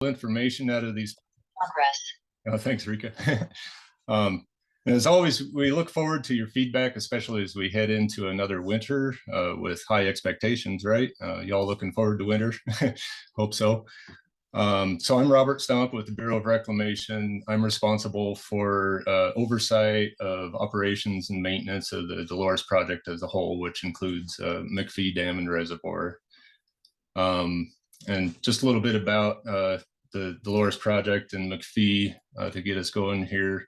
information out of these. Progress. Oh, thanks, Rika. As always, we look forward to your feedback, especially as we head into another winter with high expectations, right? Y'all looking forward to winter? Hope so. So I'm Robert Stump with the Bureau of Reclamation. I'm responsible for oversight of operations and maintenance of the Dolores project as a whole, which includes McPhee Dam and Reservoir. And just a little bit about the Dolores project and McPhee to get us going here.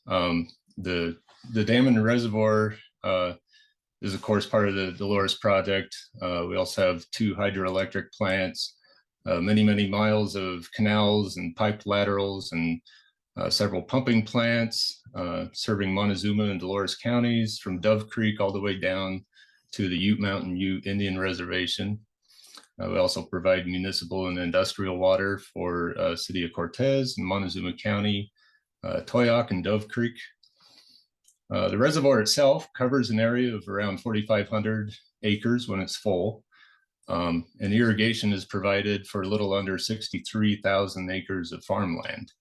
The dam and the reservoir is of course part of the Dolores project. We also have 2 hydroelectric plants, many miles of canals and piped laterals, and several pumping plants serving Montezuma and Dolores counties from Dove Creek all the way down to the Ute Mountain Ute Indian Reservation. We also provide municipal and industrial water for City of Cortez and Montezuma County, Toyoak and Dove Creek. The reservoir itself covers an area of around 4,500 acres when it's full, and irrigation is provided for a little under 63,000 acres of farmland.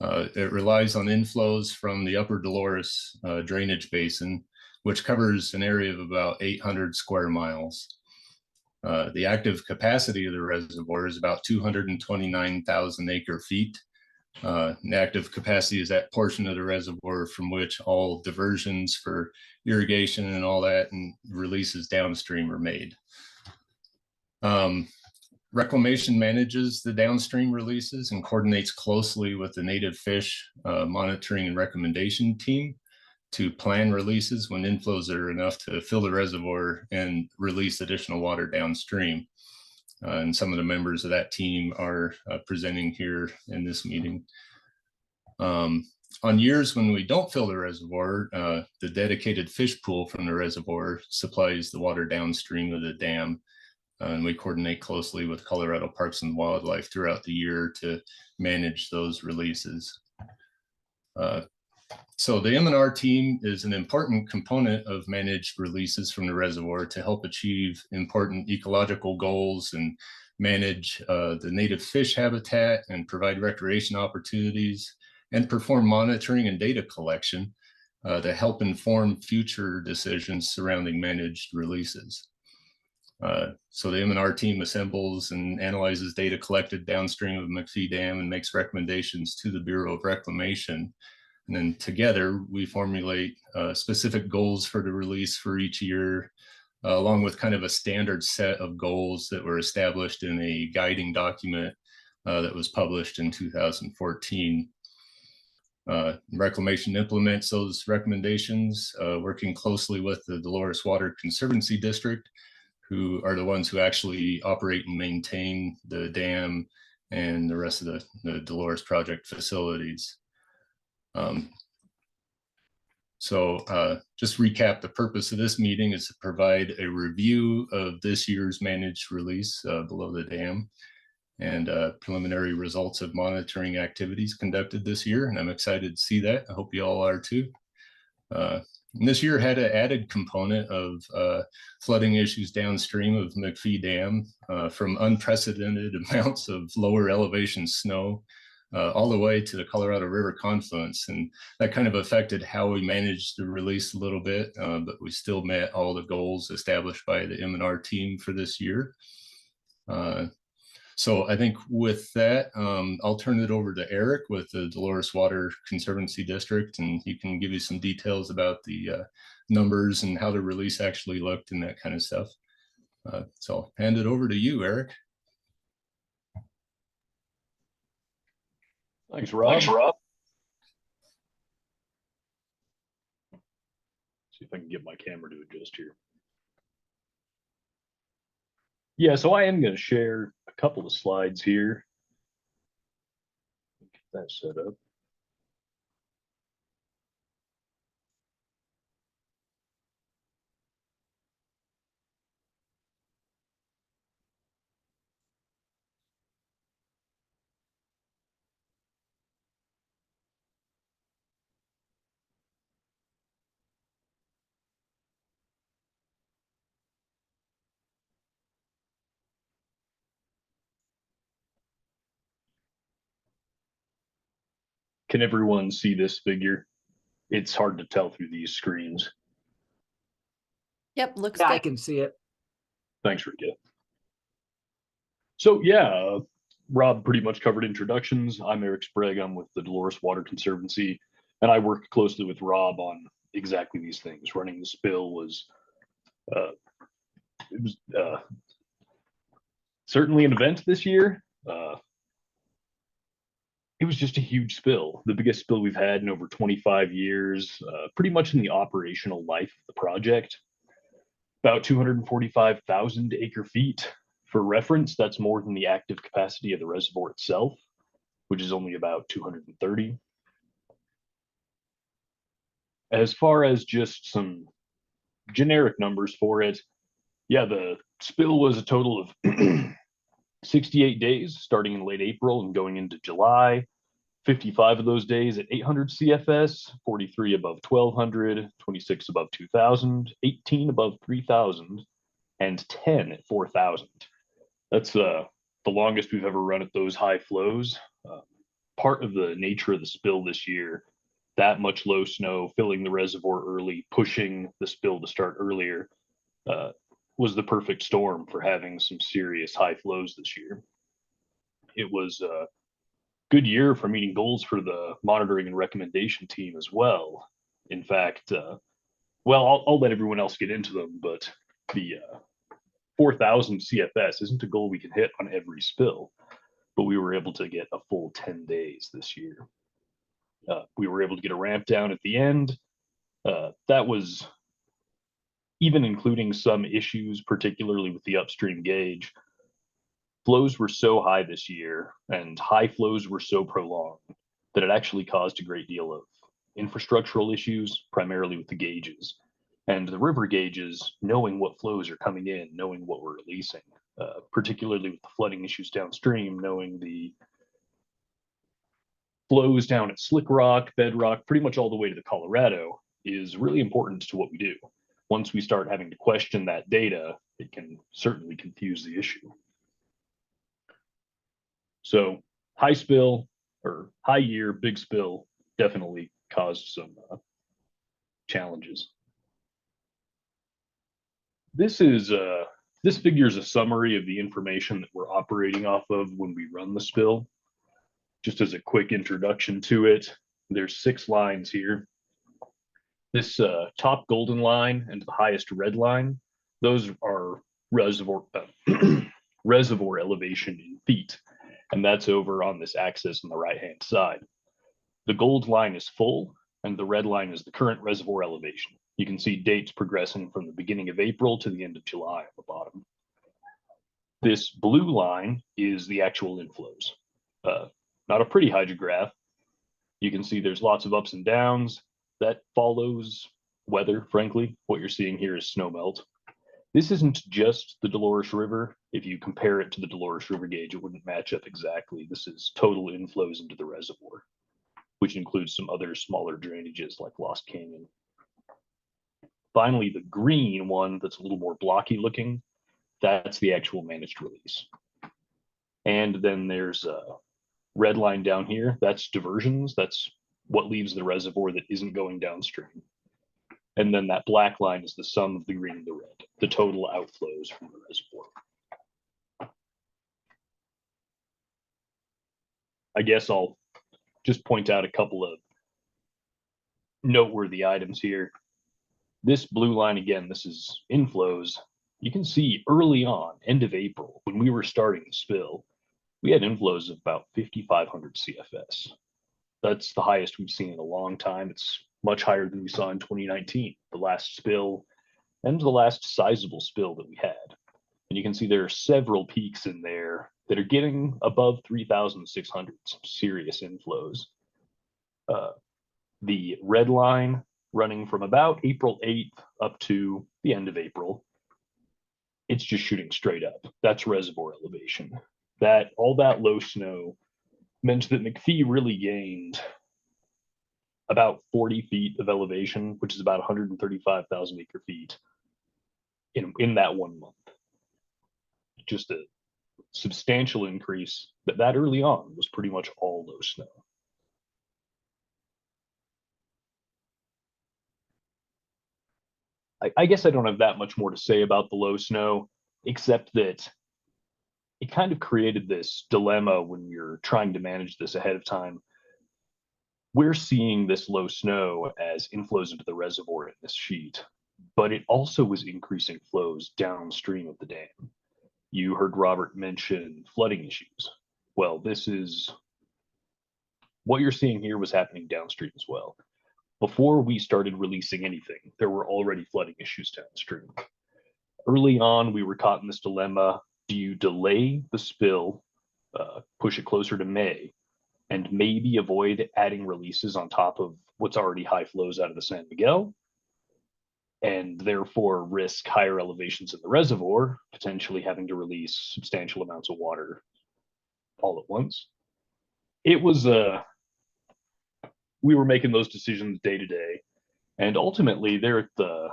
It relies on inflows from the upper Dolores drainage basin, which covers an area of about 800 square miles. The active capacity of the reservoir is about 229,000 acre feet. The active capacity is that portion of the reservoir from which all diversions for irrigation and all that and releases downstream are made. Reclamation manages the downstream releases and coordinates closely with the native fish monitoring and recommendation team to plan releases when inflows are enough to fill the reservoir and release additional water downstream. And some of the members of that team are presenting here in this meeting. On years when we don't fill the reservoir, the dedicated fish pool from the reservoir supplies the water downstream of the dam. And we coordinate closely with Colorado Parks and Wildlife throughout the year to manage those releases. So the M&R team is an important component of managed releases from the reservoir to help achieve important ecological goals and manage the native fish habitat and provide recreation opportunities and perform monitoring and data collection to help inform future decisions surrounding managed releases. So the M&R team assembles and analyzes data collected downstream of McPhee Dam and makes recommendations to the Bureau of Reclamation. And then together we formulate specific goals for the release for each year, along with kind of a standard set of goals that were established in a guiding document that was published in 2014. Reclamation implements those recommendations, working closely with the Dolores Water Conservancy District, who are the ones who actually operate and maintain the dam and the rest of the Dolores project facilities. Just recap, the purpose of this meeting is to provide a review of this year's managed release below the dam and preliminary results of monitoring activities conducted this year. And I'm excited to see that. I hope you all are too. And this year had an added component of flooding issues downstream of McPhee Dam from unprecedented amounts of lower elevation snow all the way to the Colorado River confluence. And that kind of affected how we managed the release a little bit, but we still met all the goals established by the M&R team for this year. So I think with that, I'll turn it over to Eric with the Dolores Water Conservancy District, and he can give you some details about the numbers and how the release actually looked and that kind of stuff. So I'll hand it over to you, Eric. Thanks, Rob. Thanks, Rob. See if I can get my camera to adjust here. Yeah, so I am going to share a couple of slides here. Get that set up. Can everyone see this figure? It's hard to tell through these screens. Yep, looks Yeah, good. I can see it. Thanks, Rika. So yeah, Rob pretty much covered introductions. I'm Eric Sprague. I'm with the Dolores Water Conservancy, and I work closely with Rob on exactly these things. Running the spill was certainly an event this year. It was just a huge spill, the biggest spill we've had in over 25 years, pretty much in the operational life of the project. About 245,000 acre feet. For reference, that's more than the active capacity of the reservoir itself, which is only about 230. As far as just some generic numbers for it, yeah, the spill was a total of 68 days, starting in late April and going into July. 55 of those days at 800 CFS, 43 above 1200, 26 above 2000, 18 above 3000, and 10 at 4000. That's the longest we've ever run at those high flows. Part of the nature of the spill this year, that much low snow, filling the reservoir early, pushing the spill to start earlier, was the perfect storm for having some serious high flows this year. It was a good year for meeting goals for the monitoring and recommendation team as well. In fact, well, I'll let everyone else get into them, but the 4,000 CFS isn't a goal we can hit on every spill, but we were able to get a full 10 days this year. We were able to get a ramp down at the end. That was even including some issues, particularly with the upstream gauge. Flows were so high this year and high flows were so prolonged that it actually caused a great deal of infrastructural issues, primarily with the gauges. And the river gauges, knowing what flows are coming in, knowing what we're releasing, particularly with the flooding issues downstream, knowing the flows down at Slick Rock, Bedrock, pretty much all the way to the Colorado, is really important to what we do. Once we start having to question that data, it can certainly confuse the issue. So high spill or high year, big spill definitely caused some challenges. This figure is a summary of the information that we're operating off of when we run the spill. Just as a quick introduction to it, there's 6 lines here. This top golden line and the highest red line, those are reservoir reservoir elevation in feet, and that's over on this axis on the right-hand side. The gold line is full, and the red line is the current reservoir elevation. You can see dates progressing from the beginning of April to the end of July at the bottom. This blue line is the actual inflows. Not a pretty hydrograph. You can see there's lots of ups and downs. That follows weather, frankly. What you're seeing here is snowmelt. This isn't just the Dolores River. If you compare it to the Dolores River gauge, it wouldn't match up exactly. This is total inflows into the reservoir, which includes some other smaller drainages like Lost Canyon. Finally, the green one that's a little more blocky looking, that's the actual managed release. And then there's a red line down here, that's diversions. That's what leaves the reservoir that isn't going downstream. And then that black line is the sum of the green and the red, the total outflows from the reservoir. I guess I'll just point out a couple of noteworthy items here. This blue line, again, this is inflows. You can see early on, end of April, when we were starting the spill, we had inflows of about 5,500 CFS. That's the highest we've seen in a long time. It's much higher than we saw in 2019, the last spill and the last sizable spill that we had. And you can see there are several peaks in there that are getting above 3,600, some serious inflows. The red line running from about April 8th up to the end of April, it's just shooting straight up. That's reservoir elevation. That all that low snow meant that McPhee really gained about 40 feet of elevation, which is about 135,000 acre feet in that 1 month. Just a substantial increase, but that early on was pretty much all low snow. I guess I don't have that much more to say about the low snow, except that it kind of created this dilemma when you're trying to manage this ahead of time. We're seeing this low snow as inflows into the reservoir in this sheet, but it also was increasing flows downstream of the dam. You heard Robert mention flooding issues. Well, this is what you're seeing here was happening downstream as well. Before we started releasing anything, there were already flooding issues downstream. Early on, we were caught in this dilemma. Do you delay the spill, push it closer to May, and maybe avoid adding releases on top of what's already high flows out of the San Miguel, and therefore risk higher elevations in the reservoir, potentially having to release substantial amounts of water all at once? It was we were making those decisions day to day, and ultimately there at the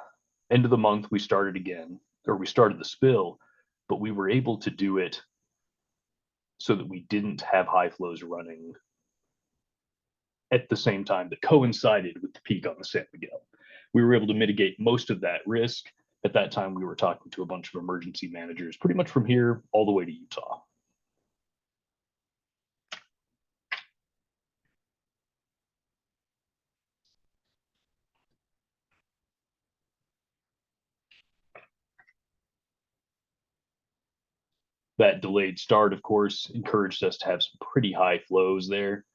end of the month we started again, or we started the spill, but we were able to do it so that we didn't have high flows running at the same time that coincided with the peak on the San Miguel. We were able to mitigate most of that risk. At that time, we were talking to a bunch of emergency managers, pretty much from here all the way to Utah. That delayed start, of course, encouraged us to have some pretty high flows there.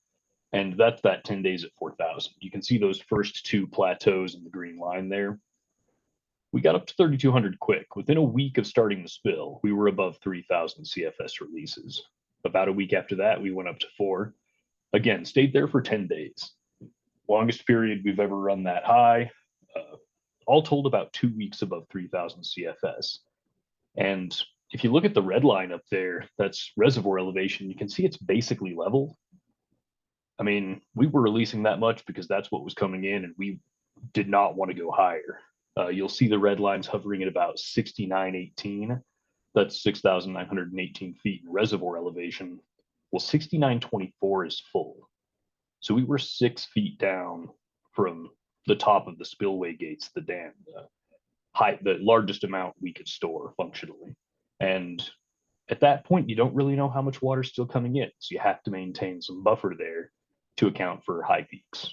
And that's that 10 days at 4,000. You can see those first two plateaus in the green line there. We got up to 3,200 quick. Within a week of starting the spill, we were above 3,000 CFS releases. About a week after that, we went up to 4. Again, stayed there for 10 days. Longest period we've ever run that high. All told, about 2 weeks above 3,000 CFS. And if you look at the red line up there, that's reservoir elevation. You can see it's basically level. I mean, we were releasing that much because that's what was coming in, and we did not want to go higher. You'll see the red lines hovering at about 6918. That's 6,918 feet in reservoir elevation. Well, 6924 is full. So we were 6 feet down from the top of the spillway gates, the dam, the largest amount we could store functionally. And at that point, you don't really know how much water's still coming in. So you have to maintain some buffer there to account for high peaks.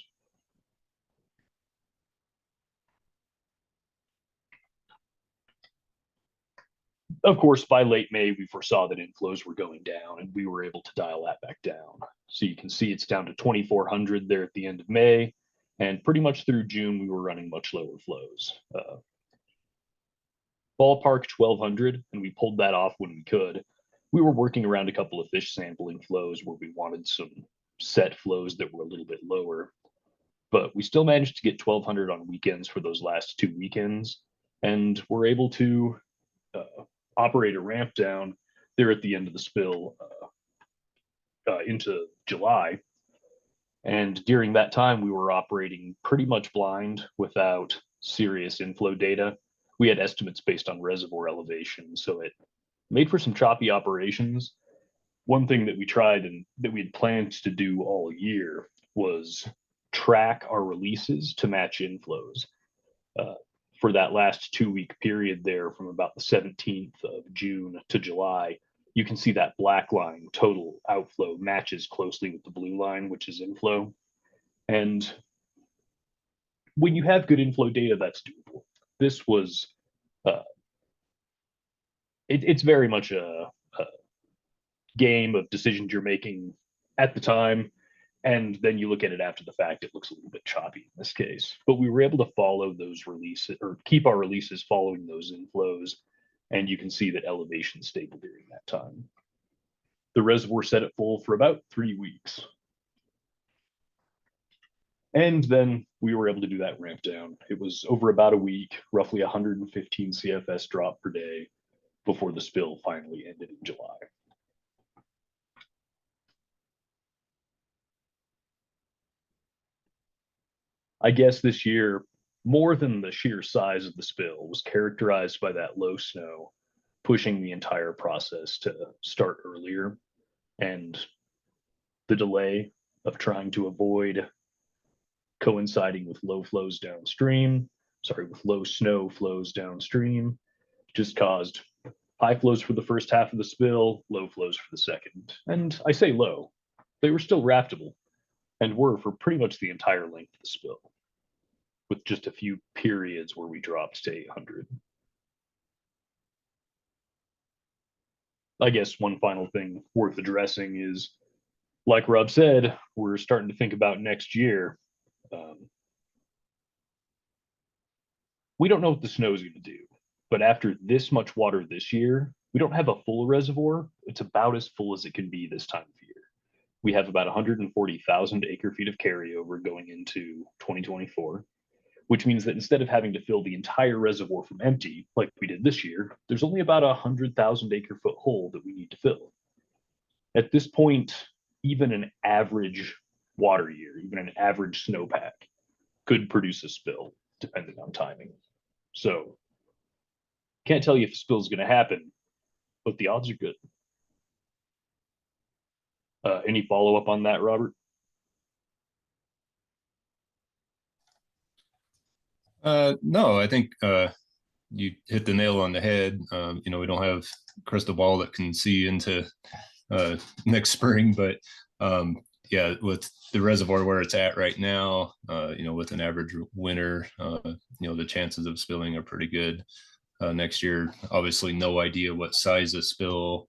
Of course, by late May, we foresaw that inflows were going down, and we were able to dial that back down. So you can see it's down to 2,400 there at the end of May, and pretty much through June, we were running much lower flows. Ballpark 1,200, and we pulled that off when we could. We were working around a couple of fish sampling flows where we wanted some set flows that were a little bit lower, but we still managed to get 1,200 on weekends for those last 2 weekends, and we're able to operate a ramp down there at the end of the spill into July. And during that time, we were operating pretty much blind without serious inflow data. We had estimates based on reservoir elevation, so it made for some choppy operations. One thing that we tried and that we had planned to do all year was track our releases to match inflows. For that last 2-week period there, from about the 17th of June to July, you can see that black line, total outflow, matches closely with the blue line, which is inflow. And when you have good inflow data, that's doable. This was, it's very much a game of decisions you're making at the time, and then you look at it after the fact, it looks a little bit choppy in this case. But we were able to follow those releases, or keep our releases following those inflows, and you can see that elevation stable during that time. The reservoir set at full for about 3 weeks. And then we were able to do that ramp down. It was over about a week, roughly 115 CFS drop per day before the spill finally ended in July. I guess this year, more than the sheer size of the spill, was characterized by that low snow, pushing the entire process to start earlier, and the delay of trying to avoid coinciding with low flows downstream. with low snow flows downstream, just caused high flows for the first half of the spill, low flows for the second. And I say low, they were still raftable and were for pretty much the entire length of the spill, with just a few periods where we dropped to 800. I guess one final thing worth addressing is, like Rob said, we're starting to think about next year. We don't know what the snow is going to do, but after this much water this year, we don't have a full reservoir. It's about as full as it can be this time of year. We have about 140,000 acre feet of carryover going into 2024, which means that instead of having to fill the entire reservoir from empty, like we did this year, there's only about 100,000 acre foot hole that we need to fill. At this point, even an average water year, even an average snowpack could produce a spill, depending on timing. So can't tell you if a spill is going to happen, but the odds are good. Any follow-up on that, Robert? No, I think you hit the nail on the head. We don't have a crystal ball that can see into next spring, but yeah, with the reservoir where it's at right now, with an average winter, the chances of spilling are pretty good. Next year, obviously, no idea what size of spill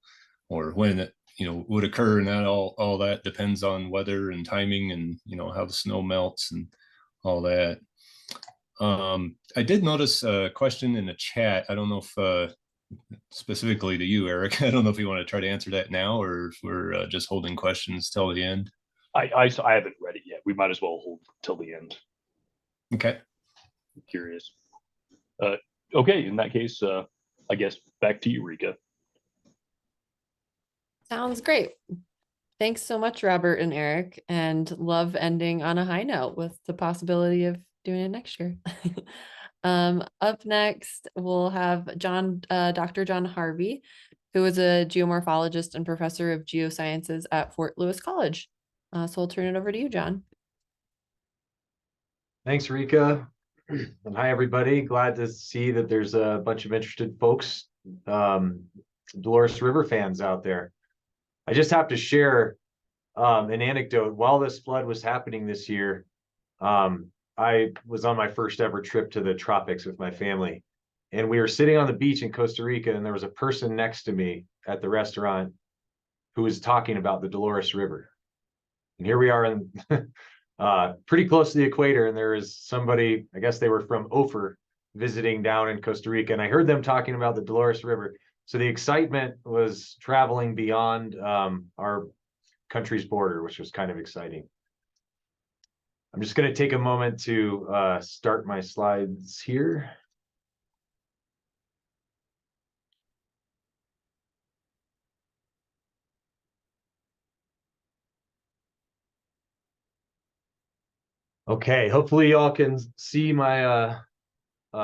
or when it would occur, and that all that depends on weather and timing, and how the snow melts and all that. I did notice a question in the chat. I don't know if specifically to you, Eric. I don't know if you want to try to answer that now, or if we're just holding questions till the end. I haven't read it yet. We might as well hold till the end. Okay. I'm curious. Okay, in that case, I guess back to you, Rika. Sounds great. Thanks so much, Robert and Eric, and love ending on a high note with the possibility of doing it next year. Up next, we'll have Dr. John Harvey, who is a geomorphologist and professor of geosciences at Fort Lewis College. So I'll turn it over to you, John. Thanks, Rika. And hi, everybody. Glad to see that there's a bunch of interested folks, Dolores River fans out there. I just have to share an anecdote. While this flood was happening this year, I was on my first ever trip to the tropics with my family. And we were sitting on the beach in Costa Rica, and there was a person next to me at the restaurant who was talking about the Dolores River. And here we are in pretty close to the equator, and there is somebody, I guess they were from Ophir, visiting down in Costa Rica, and I heard them talking about the Dolores River. So the excitement was traveling beyond our country's border, which was kind of exciting. I'm just going to take a moment to start my slides here. Okay, hopefully y'all can see my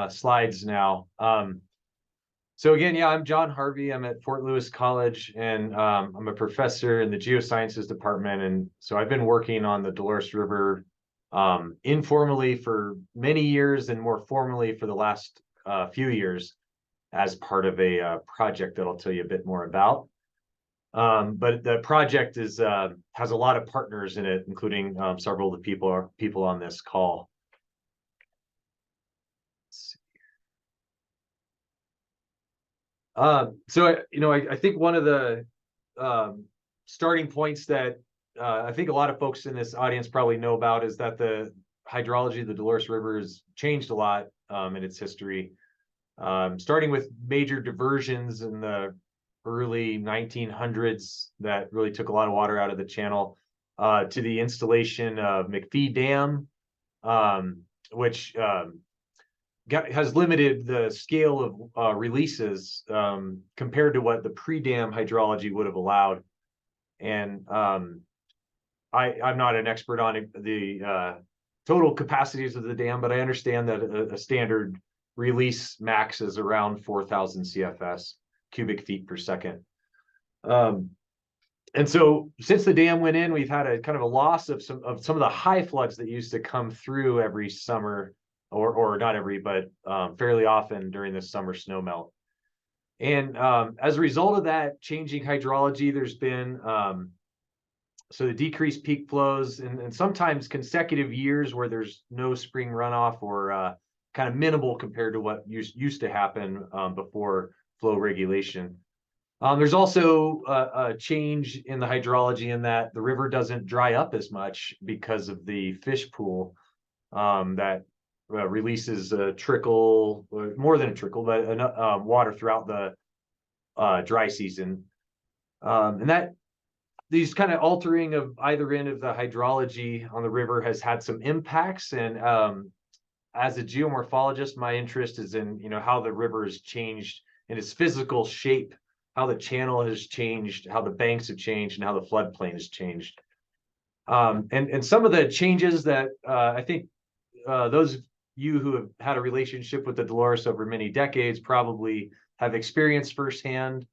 slides now. So again, yeah, I'm John Harvey. I'm at Fort Lewis College, and I'm a professor in the geosciences department. And so I've been working on the Dolores River informally for many years, and more formally for the last few years as part of a project that I'll tell you a bit more about. But the project has a lot of partners in it, including several of the people on this call. So I think one of the starting points that I think a lot of folks in this audience probably know about is that the hydrology of the Dolores River has changed a lot in its history, starting with major diversions in the early 1900s that really took a lot of water out of the channel, to the installation of McPhee Dam, which has limited the scale of releases compared to what the pre-dam hydrology would have allowed. And I'm not an expert on the total capacities of the dam, but I understand that a standard release max is around 4,000 CFS, cubic feet per second. And so since the dam went in, we've had a kind of a loss of some of the high floods that used to come through every summer or not every, but fairly often during the summer snowmelt. And as a result of that changing hydrology, there's been so the decreased peak flows and sometimes consecutive years where there's no spring runoff or kind of minimal compared to what used to happen before flow regulation. There's also a change in the hydrology in that the river doesn't dry up as much because of the fish pool that releases a trickle, or more than a trickle, but water throughout the dry season. And that these kind of altering of either end of the hydrology on the river has had some impacts. And as a geomorphologist, my interest is in, how the river has changed in its physical shape, how the channel has changed, how the banks have changed, and how the floodplain has changed. And some of the changes that I think those of you who have had a relationship with the Dolores over many decades probably have experienced firsthand.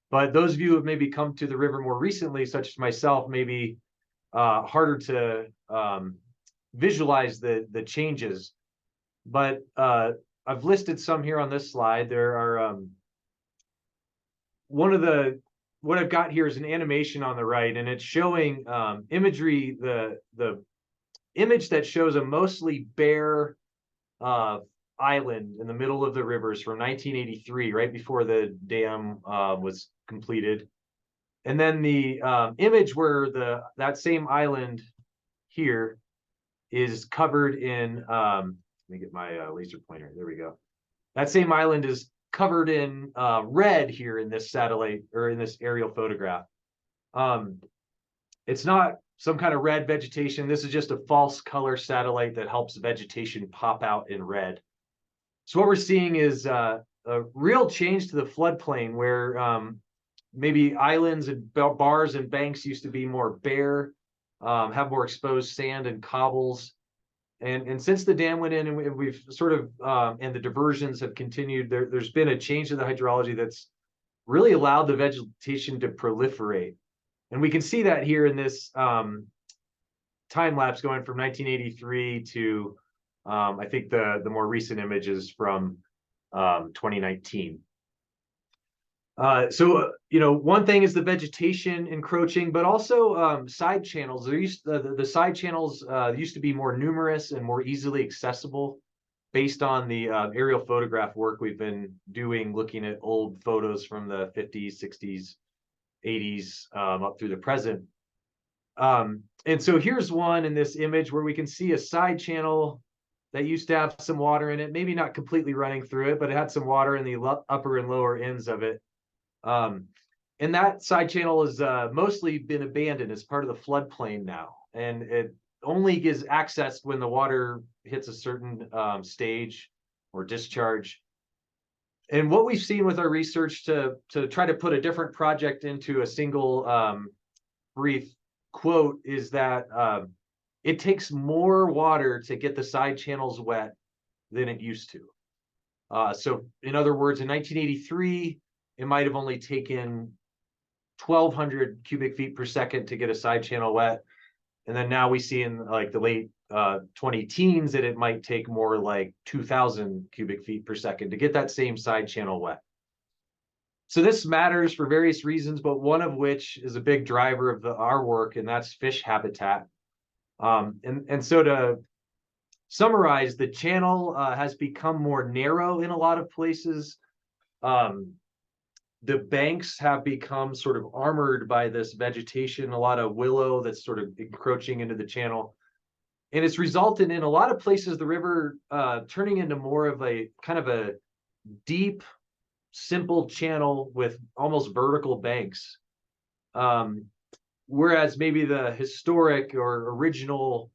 But those of you who have maybe come to the river more recently, such as myself, maybe harder to visualize the changes. But I've listed some here on this slide. There are what I've got here is an animation on the right, and it's showing imagery, the image that shows a mostly bare island in the middle of the rivers from 1983, right before the dam was completed. And then the image where that same island here is covered in, let me get my laser pointer, there we go. That same island is covered in red here in this satellite, or in this aerial photograph. It's not some kind of red vegetation. This is just a false color satellite that helps vegetation pop out in red. So what we're seeing is a real change to the floodplain where maybe islands and bars and banks used to be more bare, have more exposed sand and cobbles. And since the dam went in and we've sort of, and the diversions have continued, there's been a change in the hydrology that's really allowed the vegetation to proliferate. And we can see that here in this time lapse going from 1983 to I think the more recent images from 2019. So one thing is the vegetation encroaching, but also side channels. The side channels used to be more numerous and more easily accessible based on the aerial photograph work we've been doing, looking at old photos from the 50s, 60s, 80s up through the present. And so here's one in this image where we can see a side channel that used to have some water in it, maybe not completely running through it, but it had some water in the upper and lower ends of it. And that side channel has mostly been abandoned as part of the floodplain now. And it only is accessed when the water hits a certain stage or discharge. And what we've seen with our research to try to put a different project into a single brief quote is that it takes more water to get the side channels wet than it used to. So in other words, in 1983, it might have only taken 1,200 cubic feet per second to get a side channel wet. And then now we see in like the late 20-teens that it might take more like 2,000 cubic feet per second to get that same side channel wet. So this matters for various reasons, but one of which is a big driver of our work, and that's fish habitat. And so to summarize, the channel has become more narrow in a lot of places. The banks have become sort of armored by this vegetation, a lot of willow that's sort of encroaching into the channel. And it's resulted in a lot of places the river turning into more of a kind of a deep, simple channel with almost vertical banks. Whereas maybe the historic or original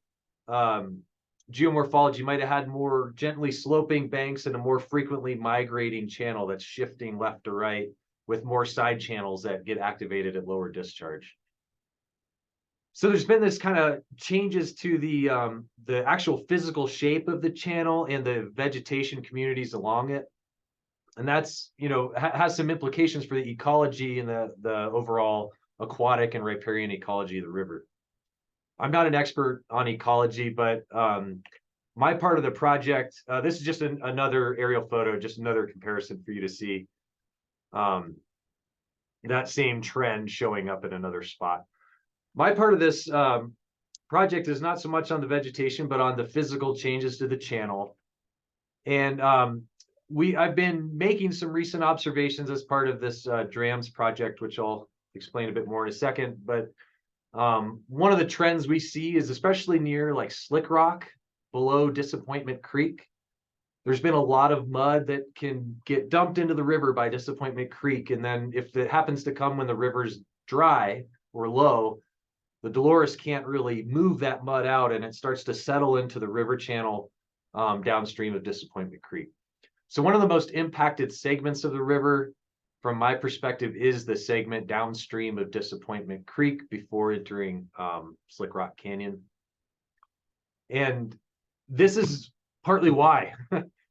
geomorphology might have had more gently sloping banks and a more frequently migrating channel that's shifting left to right, with more side channels that get activated at lower discharge. So there's been this kind of changes to the actual physical shape of the channel and the vegetation communities along it. And that's, has some implications for the ecology and the overall aquatic and riparian ecology of the river. I'm not an expert on ecology, but my part of the project, this is just another aerial photo, just another comparison for you to see that same trend showing up in another spot. My part of this project is not so much on the vegetation, but on the physical changes to the channel. And I've been making some recent observations as part of this DRAMS project, which I'll explain a bit more in a second. But one of the trends we see is especially near like Slick Rock below Disappointment Creek. There's been a lot of mud that can get dumped into the river by Disappointment Creek. And then if it happens to come when the river's dry or low, the Dolores can't really move that mud out, and it starts to settle into the river channel downstream of Disappointment Creek. So one of the most impacted segments of the river, from my perspective, is the segment downstream of Disappointment Creek before entering Slick Rock Canyon. And this is partly why.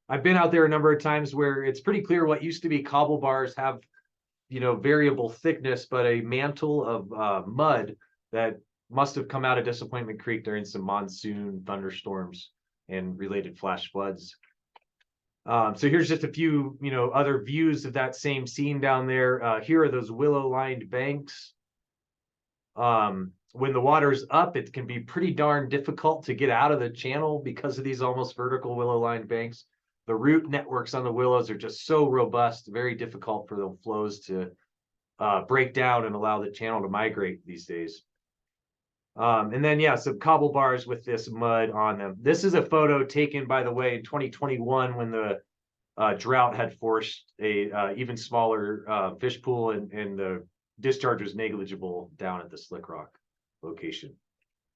I've been out there a number of times where it's pretty clear what used to be cobble bars have, variable thickness, but a mantle of mud that must have come out of Disappointment Creek during some monsoon thunderstorms and related flash floods. So here's just a few, other views of that same scene down there. Here are those willow-lined banks. When the water's up, it can be pretty darn difficult to get out of the channel because of these almost vertical willow-lined banks. The root networks on the willows are just so robust, very difficult for the flows to break down and allow the channel to migrate these days. And then, yeah, some cobble bars with this mud on them. This is a photo taken, by the way, in 2021 when the drought had forced a even smaller fish pool, and the discharge was negligible down at the Slick Rock location.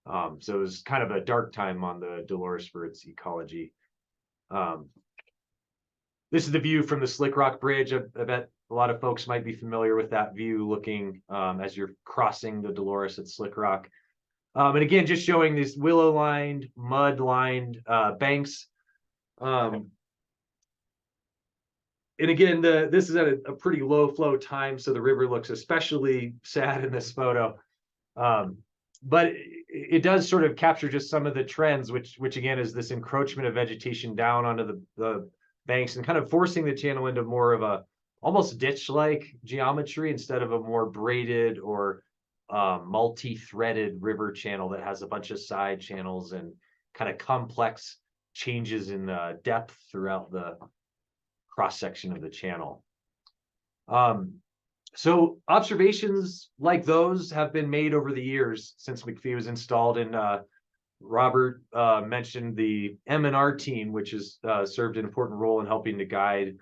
So it was kind of a dark time on the Dolores for its ecology. This is the view from the Slick Rock Bridge. I bet a lot of folks might be familiar with that view, looking as you're crossing the Dolores at Slick Rock. And again, just showing these willow-lined, mud-lined banks. And again, this is at a pretty low flow time, so the river looks especially sad in this photo. But it does sort of capture just some of the trends, which again is this encroachment of vegetation down onto the banks and kind of forcing the channel into more of a almost ditch-like geometry instead of a more braided or multi-threaded river channel that has a bunch of side channels and kind of complex changes in depth throughout the cross-section of the channel. So observations like those have been made over the years since McPhee was installed, and Robert mentioned the M&R team, which has served an important role in helping to guide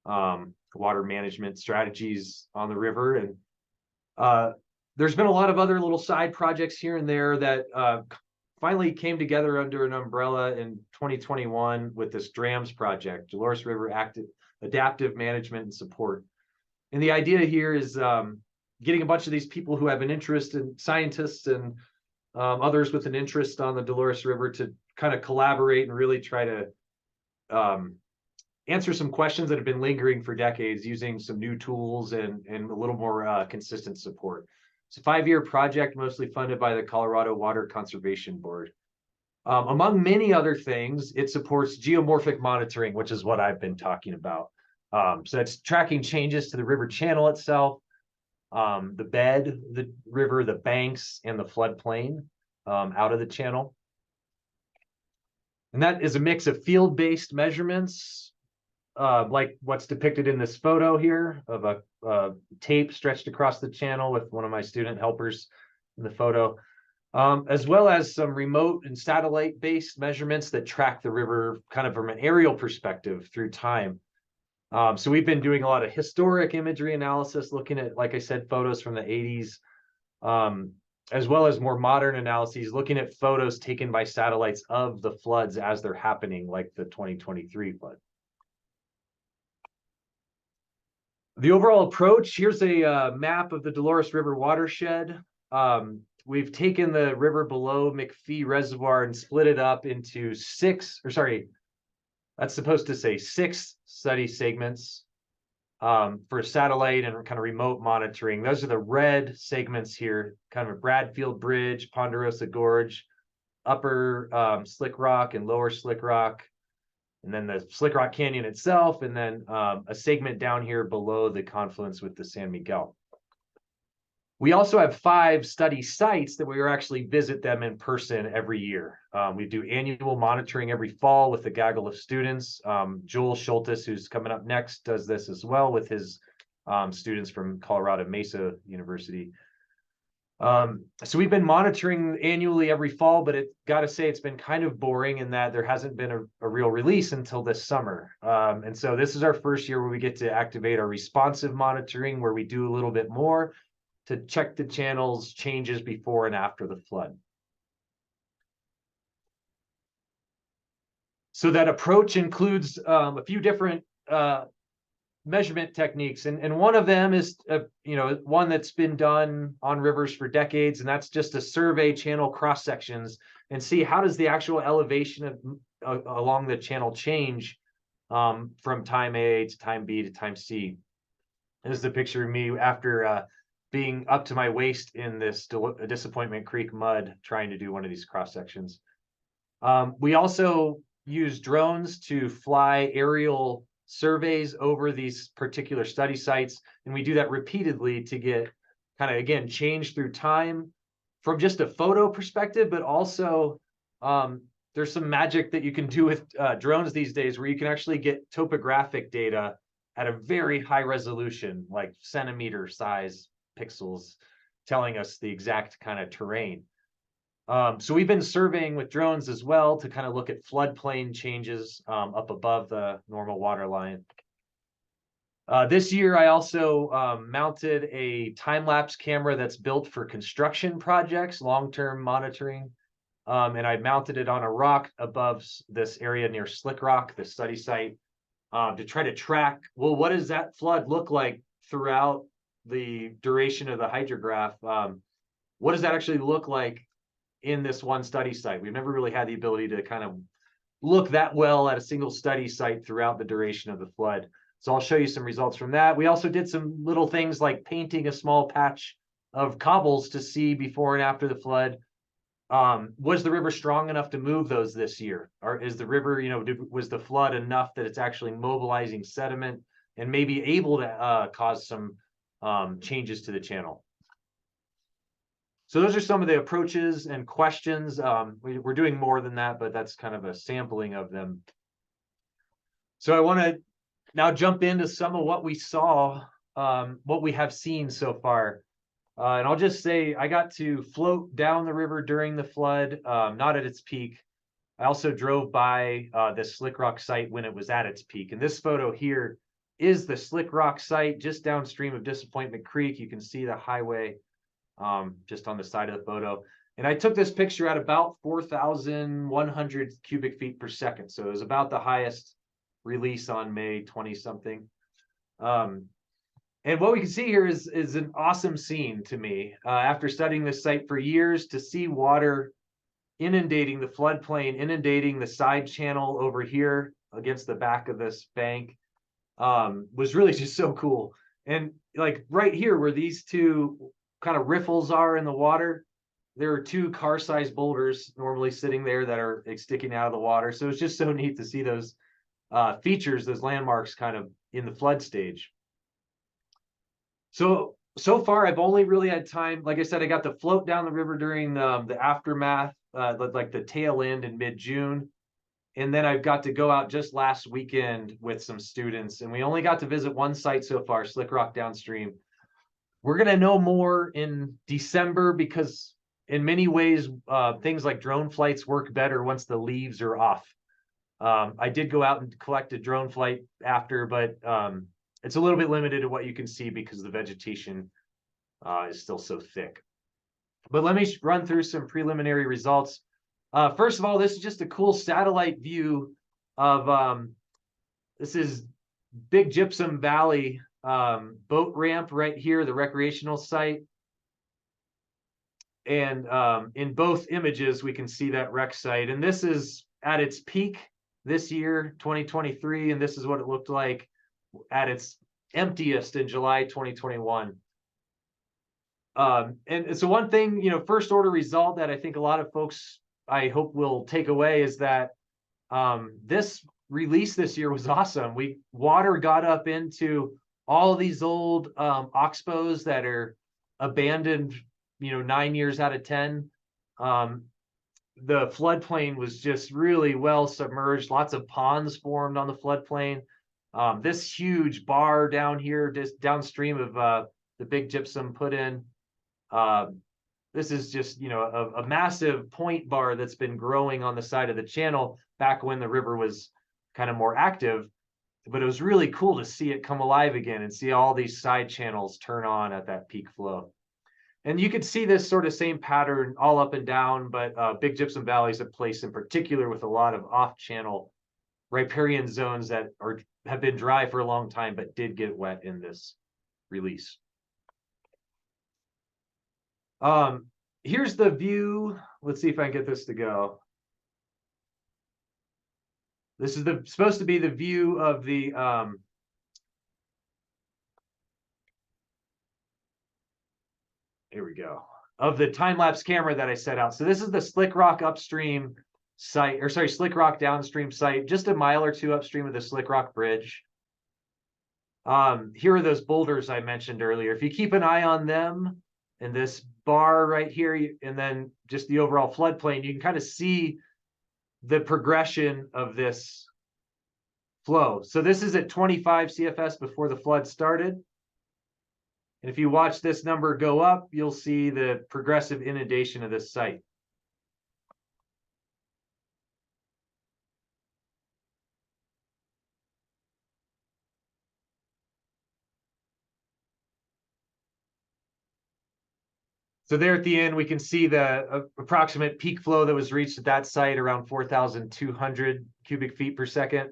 water management strategies on the river. And there's been a lot of other little side projects here and there that finally came together under an umbrella in 2021 with this DRAMS project, Dolores River Adaptive Management and Support. And the idea here is getting a bunch of these people who have an interest in scientists and others with an interest on the Dolores River to kind of collaborate and really try to answer some questions that have been lingering for decades using some new tools and a little more consistent support. It's a 5-year project, mostly funded by the Colorado Water Conservation Board. Among many other things, it supports geomorphic monitoring, which is what I've been talking about. So it's tracking changes to the river channel itself, the bed, the river, the banks, and the floodplain out of the channel. And that is a mix of field-based measurements, like what's depicted in this photo here of a tape stretched across the channel with one of my student helpers in the photo, as well as some remote and satellite-based measurements that track the river kind of from an aerial perspective through time. So we've been doing a lot of historic imagery analysis, looking at, like I said, photos from the 80s, as well as more modern analyses, looking at photos taken by satellites of the floods as they're happening, like the 2023 flood. The overall approach, here's a map of the Dolores River watershed. We've taken the river below McPhee Reservoir and split it up into 6 study segments for satellite and kind of remote monitoring. Those are the red segments here, kind of a Bradfield Bridge, Ponderosa Gorge, upper Slick Rock and lower Slick Rock, and then the Slick Rock Canyon itself, and then a segment down here below the confluence with the San Miguel. We also have 5 study sites that we actually visit them in person every year. We do annual monitoring every fall with a gaggle of students. Joel Sholtes, who's coming up next, does this as well with his students from Colorado Mesa University. So we've been monitoring annually every fall, but gotta say it's been kind of boring in that there hasn't been a real release until this summer. And so this is our first year where we get to activate our responsive monitoring, where we do a little bit more to check the channels changes before and after the flood. So that approach includes a few different measurement techniques, and one of them is one that's been done on rivers for decades, and that's just to survey channel cross sections and see how does the actual elevation of along the channel change from time A to time B to time C. This is a picture of me after being up to my waist in this Disappointment Creek mud trying to do one of these cross sections. We also use drones to fly aerial surveys over these particular study sites, and we do that repeatedly to get kind of, again, change through time from just a photo perspective, but also there's some magic that you can do with drones these days where you can actually get topographic data at a very high resolution, like centimeter size pixels, telling us the exact kind of terrain. So we've been surveying with drones as well to kind of look at floodplain changes up above the normal water line. This year, I also mounted a time-lapse camera that's built for construction projects, long-term monitoring. And I mounted it on a rock above this area near Slick Rock, the study site, to try to track, well, what does that flood look like throughout the duration of the hydrograph? What does that actually look like in this one study site? We've never really had the ability to kind of look that well at a single study site throughout the duration of the flood. So I'll show you some results from that. We also did some little things like painting a small patch of cobbles to see before and after the flood. Was the river strong enough to move those this year? Or is the river, was the flood enough that it's actually mobilizing sediment and maybe able to cause some changes to the channel? So those are some of the approaches and questions. We're doing more than that, but that's kind of a sampling of them. So I want to now jump into some of what we saw, what we have seen so far. And I'll just say I got to float down the river during the flood, not at its peak. I also drove by this Slick Rock site when it was at its peak. And this photo here is the Slick Rock site just downstream of Disappointment Creek. You can see the highway just on the side of the photo. And I took this picture at about 4,100 cubic feet per second. So it was about the highest release on May 20 something. And what we can see here is an awesome scene to me. After studying this site for years, to see water inundating the floodplain, inundating the side channel over here against the back of this bank was really just so cool. And like right here where these two kind of riffles are in the water, there are 2 car-sized boulders normally sitting there that are sticking out of the water. So it's just so neat to see those features, those landmarks kind of in the flood stage. So far, I've only really had time, like I said, I got to float down the river during the aftermath, like the tail end in mid-June. And then I've got to go out just last weekend with some students. And we only got to visit one site so far, Slick Rock downstream. We're going to know more in December because in many ways, things like drone flights work better once the leaves are off. I did go out and collect a drone flight after, but it's a little bit limited to what you can see because the vegetation is still so thick. But let me run through some preliminary results. First of all, this is just a cool satellite view of, this is Big Gypsum Valley boat ramp right here, the recreational site. And in both images, we can see that wreck site. And this is at its peak this year, 2023, and this is what it looked like at its emptiest in July 2021. And so one thing, first order result that I think a lot of folks I hope we'll take away is that this release this year was awesome. Water got up into all these old oxbows that are abandoned, 9 years out of 10. The floodplain was just really well submerged. Lots of ponds formed on the floodplain. This huge bar down here, just downstream of the big gypsum put in. This is just, a massive point bar that's been growing on the side of the channel back when the river was kind of more active. But it was really cool to see it come alive again and see all these side channels turn on at that peak flow. And you could see this sort of same pattern all up and down, but Big Gypsum Valley is a place in particular with a lot of off-channel riparian zones that have been dry for a long time, but did get wet in this release. Here's the view. Let's see if I can get this to go. This is supposed to be the view of the here we go, of the time-lapse camera that I set out. So this is the Slick Rock upstream site, or sorry, Slick Rock downstream site, just a mile or two upstream of the Slick Rock Bridge. Here are those boulders I mentioned earlier. If you keep an eye on them and this bar right here, and then just the overall floodplain, you can kind of see the progression of this flow. So this is at 25 CFS before the flood started. And if you watch this number go up, you'll see the progressive inundation of this site. So there at the end, we can see the approximate peak flow that was reached at that site, around 4,200 cubic feet per second.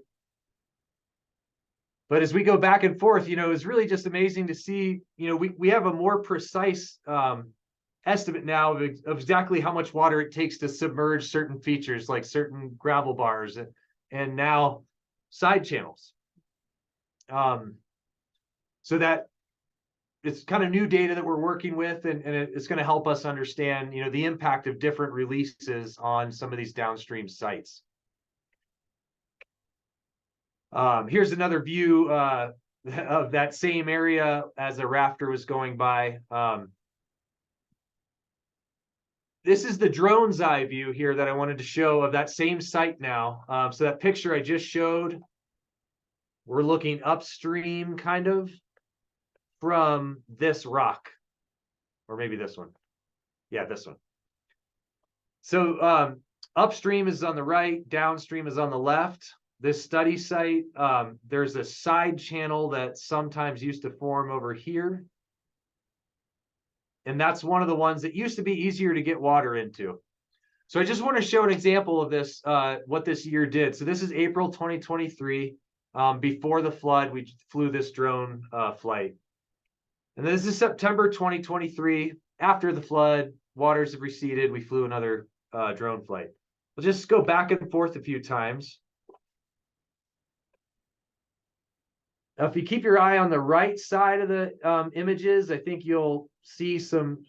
But as we go back and forth, it's really just amazing to see, we have a more precise estimate now of exactly how much water it takes to submerge certain features, like certain gravel bars and now side channels. So that it's kind of new data that we're working with, and it's going to help us understand, the impact of different releases on some of these downstream sites. Here's another view of that same area as a rafter was going by. This is the drone's eye view here that I wanted to show of that same site now. So that picture I just showed, we're looking upstream kind of from this rock, or maybe this one. Yeah, this one. So upstream is on the right, downstream is on the left. This study site, there's a side channel that sometimes used to form over here. And that's one of the ones that used to be easier to get water into. So I just want to show an example of this, what this year did. So this is April 2023. Before the flood, we flew this drone flight. And this is September 2023. After the flood, waters have receded. We flew another drone flight. We'll just go back and forth a few times. Now, if you keep your eye on the right side of the images, I think you'll see some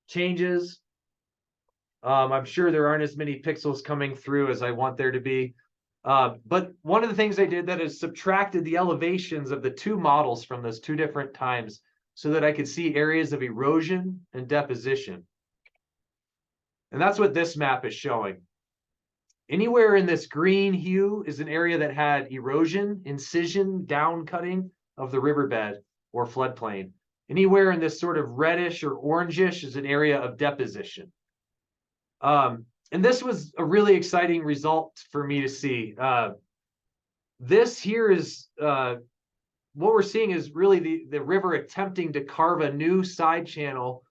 changes. I'm sure there aren't as many pixels coming through as I want there to be. But one of the things I did that is subtracted the elevations of the two models from those two different times so that I could see areas of erosion and deposition. And that's what this map is showing. Anywhere in this green hue is an area that had erosion, incision, down cutting of the riverbed or floodplain. Anywhere in this sort of reddish or orangish is an area of deposition. And this was a really exciting result for me to see. This here is, what we're seeing is really the river attempting to carve a new side channel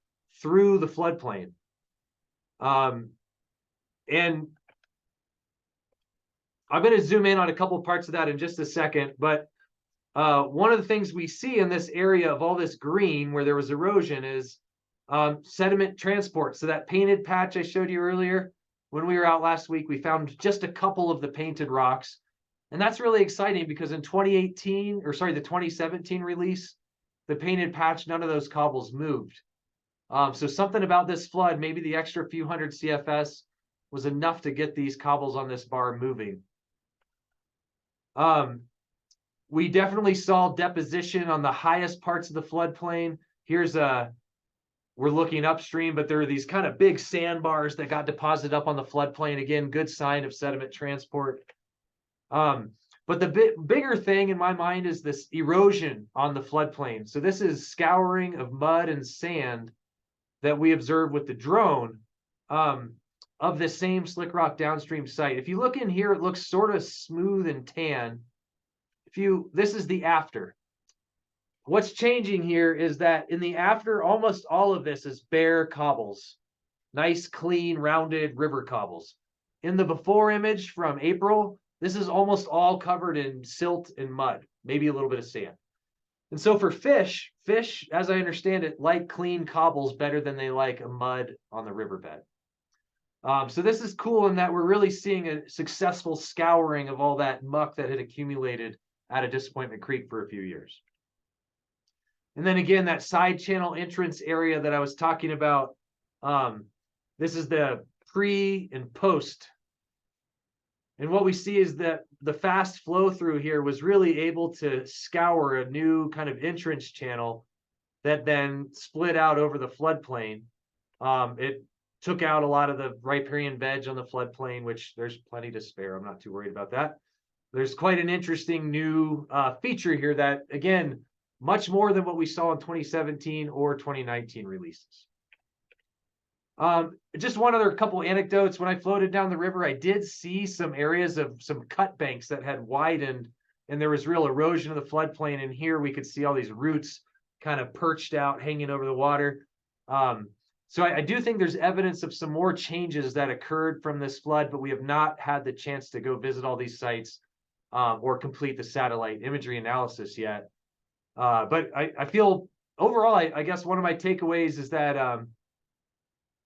through the floodplain. And I'm going to zoom in on a couple parts of that in just a second, but one of the things we see in this area of all this green where there was erosion is sediment transport. So that painted patch I showed you earlier, when we were out last week, we found just a couple of the painted rocks. And that's really exciting because in the 2017 release, the painted patch, none of those cobbles moved. So something about this flood, maybe the extra few hundred CFS, was enough to get these cobbles on this bar moving. We definitely saw deposition on the highest parts of the floodplain. Here's we're looking upstream, but there are these kind of big sandbars that got deposited up on the floodplain. Again, good sign of sediment transport. But the bigger thing in my mind is this erosion on the floodplain. So this is scouring of mud and sand that we observed with the drone of the same slick rock downstream site. If you look in here, it looks sort of smooth and tan. This is the after. What's changing here is that in the after, almost all of this is bare cobbles, nice, clean, rounded river cobbles. In the before image from April, this is almost all covered in silt and mud, maybe a little bit of sand. And so for fish, as I understand it, like clean cobbles better than they like a mud on the riverbed. So this is cool in that we're really seeing a successful scouring of all that muck that had accumulated out of Disappointment Creek for a few years. And then again, that side channel entrance area that I was talking about, this is the pre and post. And what we see is that the fast flow through here was really able to scour a new kind of entrance channel that then split out over the floodplain. It took out a lot of the riparian veg on the floodplain, which there's plenty to spare. I'm not too worried about that. There's quite an interesting new feature here that, again, much more than what we saw in 2017 or 2019 releases. Just one other couple anecdotes. When I floated down the river, I did see some areas of some cut banks that had widened, and there was real erosion of the floodplain. And here we could see all these roots kind of perched out, hanging over the water. So I do think there's evidence of some more changes that occurred from this flood, but we have not had the chance to go visit all these sites or complete the satellite imagery analysis yet. But I feel overall, I guess one of my takeaways is that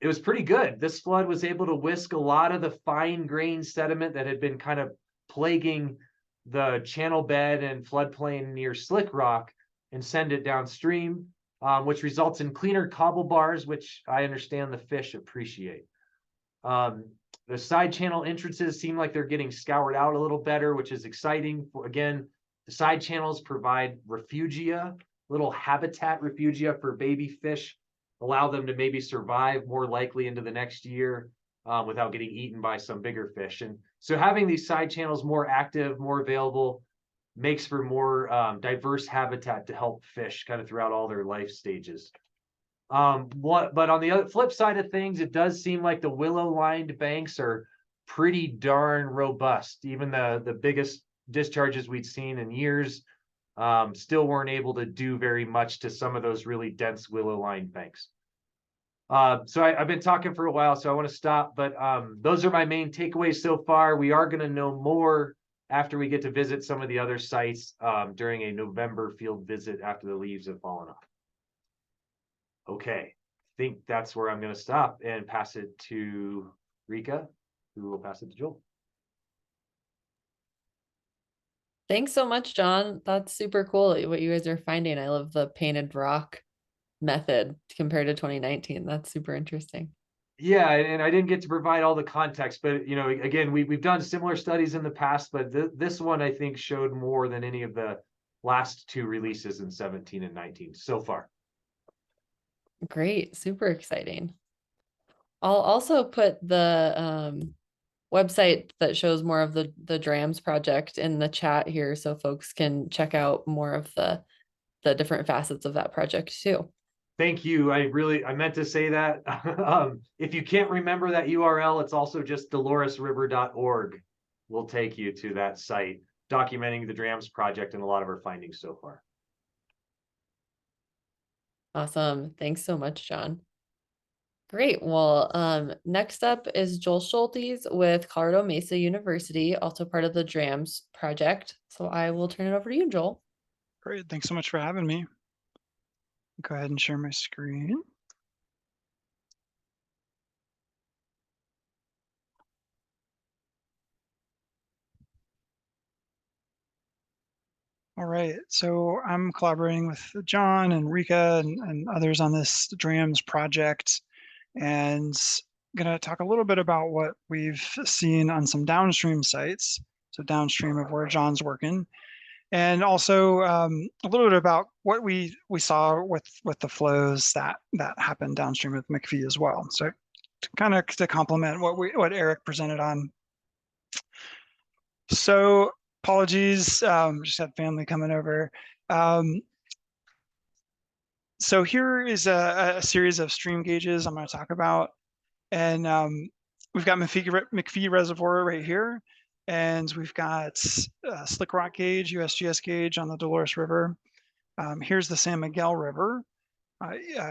it was pretty good. This flood was able to whisk a lot of the fine grained sediment that had been kind of plaguing the channel bed and floodplain near Slick Rock and send it downstream, which results in cleaner cobble bars, which I understand the fish appreciate. The side channel entrances seem like they're getting scoured out a little better, which is exciting. Again, the side channels provide refugia, little habitat refugia for baby fish, allow them to maybe survive more likely into the next year without getting eaten by some bigger fish. And so having these side channels more active, more available, makes for more diverse habitat to help fish kind of throughout all their life stages. But on the other flip side of things, it does seem like the willow-lined banks are pretty darn robust. Even the biggest discharges we'd seen in years still weren't able to do very much to some of those really dense willow-lined banks. So I've been talking for a while, so I want to stop. But those are my main takeaways so far. We are going to know more after we get to visit some of the other sites during a November field visit after the leaves have fallen off. Okay, I think that's where I'm going to stop and pass it to Rika, who will pass it to Joel. Thanks so much, John. That's super cool what you guys are finding. I love the painted rock method compared to 2019. That's super interesting. Yeah, and I didn't get to provide all the context, but you know, again, we've done similar studies in the past, but this one I think showed more than any of the last two releases in 17 and 19 so far. Great, super exciting. I'll also put the website that shows more of the DRAMS project in the chat here so folks can check out more of the different facets of that project too. Thank you. I meant to say that. If you can't remember that URL, it's also just doloresriver.org will take you to that site documenting the DRAMS project and a lot of our findings so far. Awesome. Thanks so much, John. Great. Well, next up is Joel Sholtes with Colorado Mesa University, also part of the DRAMS project. So I will turn it over to you, Joel. Great. Thanks so much for having me. Go ahead and share my screen. All right, so I'm collaborating with John and Rika and others on this DRAMS project. And going to talk a little bit about what we've seen on some downstream sites, so downstream of where John's working, and also a little bit about what we saw with the flows that happened downstream of McPhee as well. So kind of to complement what Eric presented on. So apologies, just had family coming over. So here is a series of stream gauges I'm going to talk about. And we've got McPhee Reservoir right here. And we've got Slick Rock gauge, USGS gauge on the Dolores River. Here's the San Miguel River,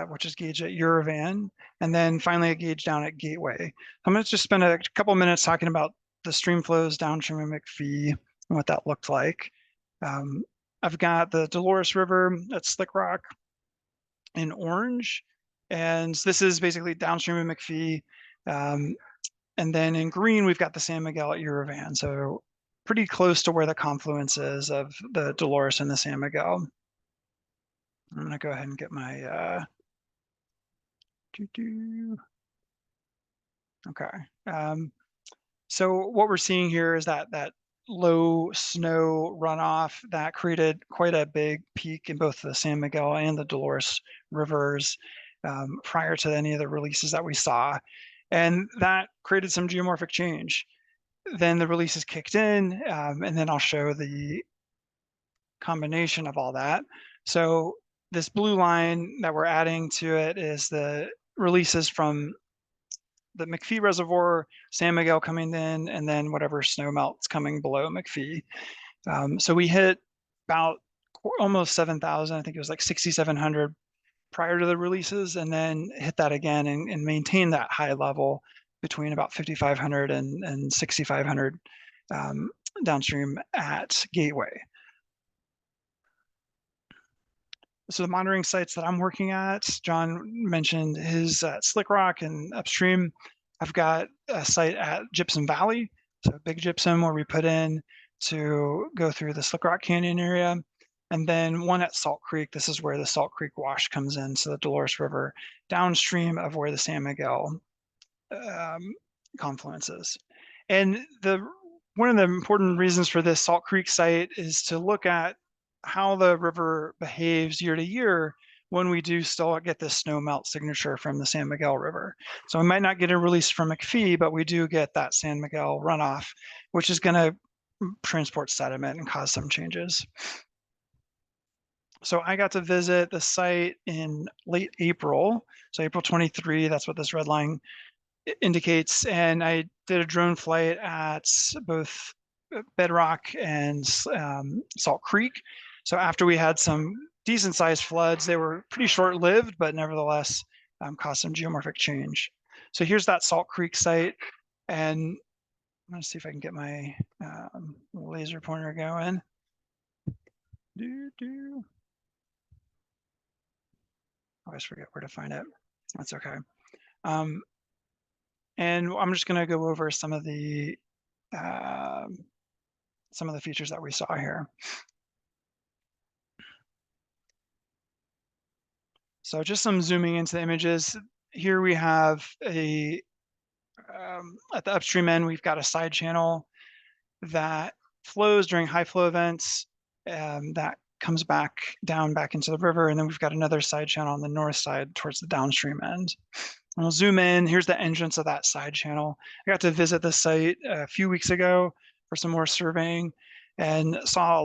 which is gauged at Uravan. And then finally a gauge down at Gateway. I'm going to just spend a couple minutes talking about the stream flows downstream of McPhee and what that looked like. I've got the Dolores River at Slick Rock in orange, and this is basically downstream of McPhee. And then in green, we've got the San Miguel at Uravan, so pretty close to where the confluence is of the Dolores and the San Miguel. I'm gonna go ahead and get my okay. So what we're seeing here is that low snow runoff that created quite a big peak in both the San Miguel and the Dolores rivers prior to any of the releases that we saw. And that created some geomorphic change. Then the releases kicked in, and then I'll show the combination of all that. So this blue line that we're adding to it is the releases from the McPhee Reservoir, San Miguel coming in, and then whatever snow melt's coming below McPhee. So we hit about almost 7,000. I think it was like 6,700 prior to the releases, and then hit that again and maintain that high level between about 5,500 and 6,500 downstream at Gateway. So the monitoring sites that I'm working at, John mentioned his Slick Rock and upstream. I've got a site at Gypsum Valley, so Big Gypsum, where we put in to go through the Slick Rock Canyon area. And then one at Salt Creek. This is where the Salt Creek wash comes in, so the Dolores River downstream of where the San Miguel confluence is. And one of the important reasons for this Salt Creek site is to look at how the river behaves year to year when we do still get this snow melt signature from the San Miguel River. So we might not get a release from McPhee, but we do get that San Miguel runoff, which is going to transport sediment and cause some changes. So I got to visit the site in late April. So April 23, that's what this red line indicates. And I did a drone flight at both Bedrock and Salt Creek. So after we had some decent sized floods, they were pretty short lived, but nevertheless caused some geomorphic change. So here's that Salt Creek site. And I'm gonna see if I can get my laser pointer going. I always forget where to find it. That's okay. And I'm just going to go over some of the features that we saw here. So just some zooming into the images. Here we have at the upstream end, we've got a side channel that flows during high flow events that comes back into the river. And then we've got another side channel on the north side towards the downstream end. And we'll zoom in. Here's the entrance of that side channel. I got to visit the site a few weeks ago for some more surveying and saw a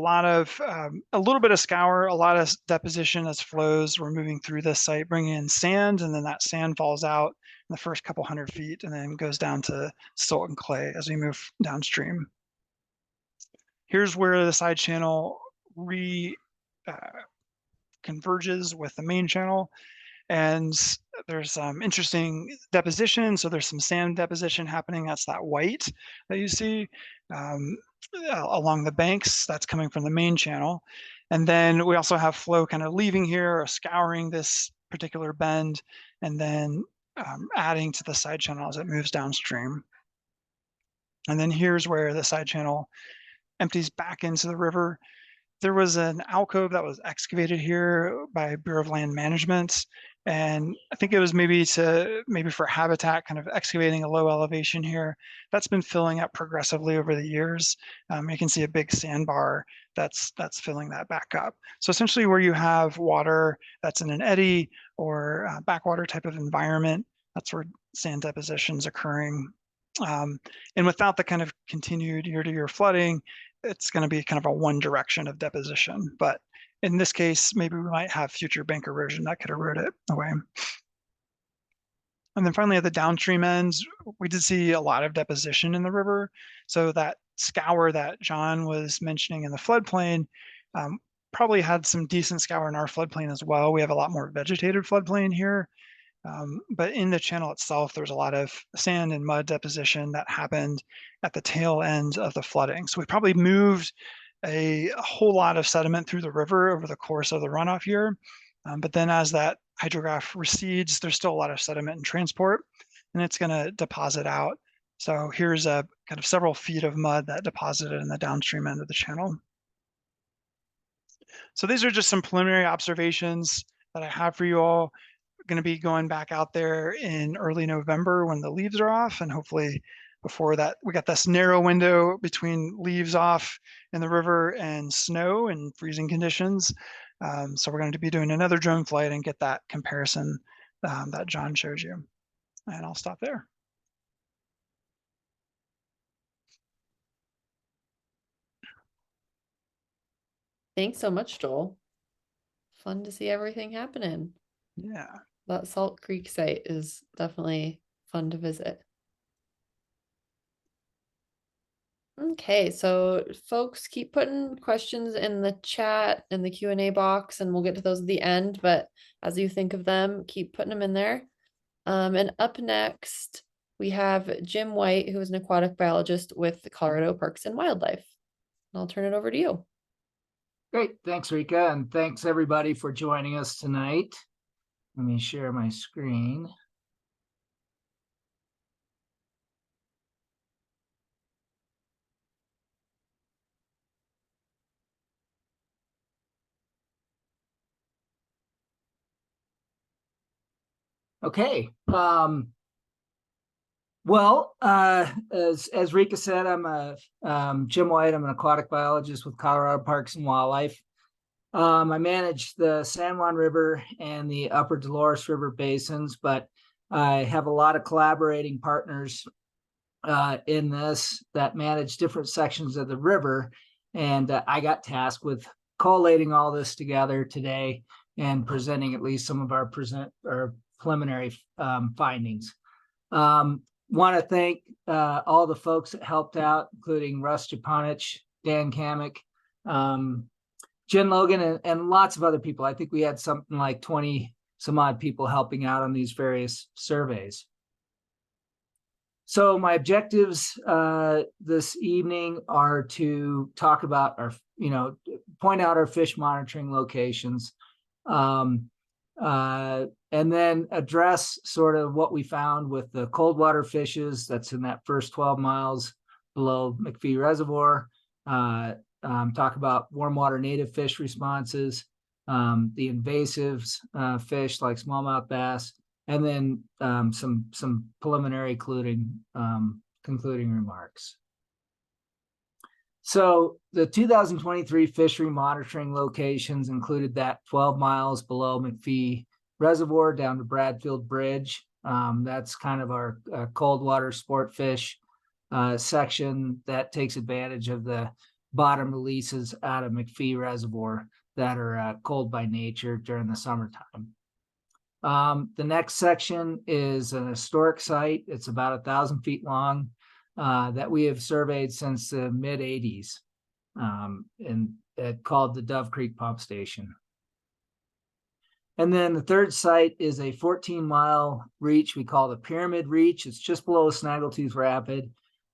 little bit of scour, a lot of deposition as flows were moving through this site, bringing in sand, and then that sand falls out in the first couple 100 feet and then goes down to silt and clay as we move downstream. Here's where the side channel converges with the main channel. And there's some interesting deposition. So there's some sand deposition happening. That's that white that you see along the banks. That's coming from the main channel. And then we also have flow kind of leaving here or scouring this particular bend and then adding to the side channel as it moves downstream. And then here's where the side channel empties back into the river. There was an alcove that was excavated here by Bureau of Land Management And I think it was maybe for habitat, kind of excavating a low elevation here. That's been filling up progressively over the years. You can see a big sandbar that's filling that back up. So essentially where you have water that's in an eddy or backwater type of environment, that's where sand deposition is occurring. And without the kind of continued year-to-year flooding, it's going to be kind of a one direction of deposition. But in this case, maybe we might have future bank erosion that could erode it away. And then finally, at the downstream ends, we did see a lot of deposition in the river. So that scour that John was mentioning in the floodplain probably had some decent scour in our floodplain as well. We have a lot more vegetated floodplain here. But in the channel itself, there's a lot of sand and mud deposition that happened at the tail end of the flooding. So we probably moved a whole lot of sediment through the river over the course of the runoff year. But then as that hydrograph recedes, there's still a lot of sediment in transport, and it's going to deposit out. So here's a kind of several feet of mud that deposited in the downstream end of the channel. So these are just some preliminary observations that I have for you all. Going to be going back out there in early November when the leaves are off, and hopefully before that we got this narrow window between leaves off in the river and snow and freezing conditions. So we're going to be doing another drone flight and get that comparison that John showed you. And I'll stop there. Thanks so much, Joel. Fun to see everything happening. Yeah. That Salt Creek site is definitely fun to visit. Okay, so folks, keep putting questions in the chat, in the Q&A box, and we'll get to those at the end, but as you think of them, keep putting them in there. And up next, we have Jim White, who is an aquatic biologist with the Colorado Parks and Wildlife. And I'll turn it over to you. Great, thanks Rika, and thanks everybody for joining us tonight. Let me share my screen. Okay. Well, as Rika said, I'm Jim White. I'm an aquatic biologist with Colorado Parks and Wildlife. I manage the San Juan River and the upper Dolores River basins, but I have a lot of collaborating partners in this that manage different sections of the river. And I got tasked with collating all this together today and presenting at least some of our preliminary findings. Want to thank all the folks that helped out, including Russ Japonich, Dan Kamek, Jen Logan, and lots of other people. I think we had something like 20 some odd people helping out on these various surveys. So my objectives this evening are to talk about our, point out our fish monitoring locations, and then address sort of what we found with the cold water fishes that's in that first 12 miles below McPhee Reservoir, talk about warm water native fish responses, the invasives fish like smallmouth bass, and then some preliminary concluding remarks. So the 2023 fishery monitoring locations included that 12 miles below McPhee Reservoir down to Bradfield Bridge. That's kind of our cold water sport fish section that takes advantage of the bottom releases out of McPhee Reservoir that are cold by nature during the summertime. The next section is an historic site. It's about 1,000 feet long that we have surveyed since the mid 80s and called the Dove Creek Pump Station. And then the third site is a 14-mile reach we call the Pyramid Reach. It's just below Snaggletooth Rapid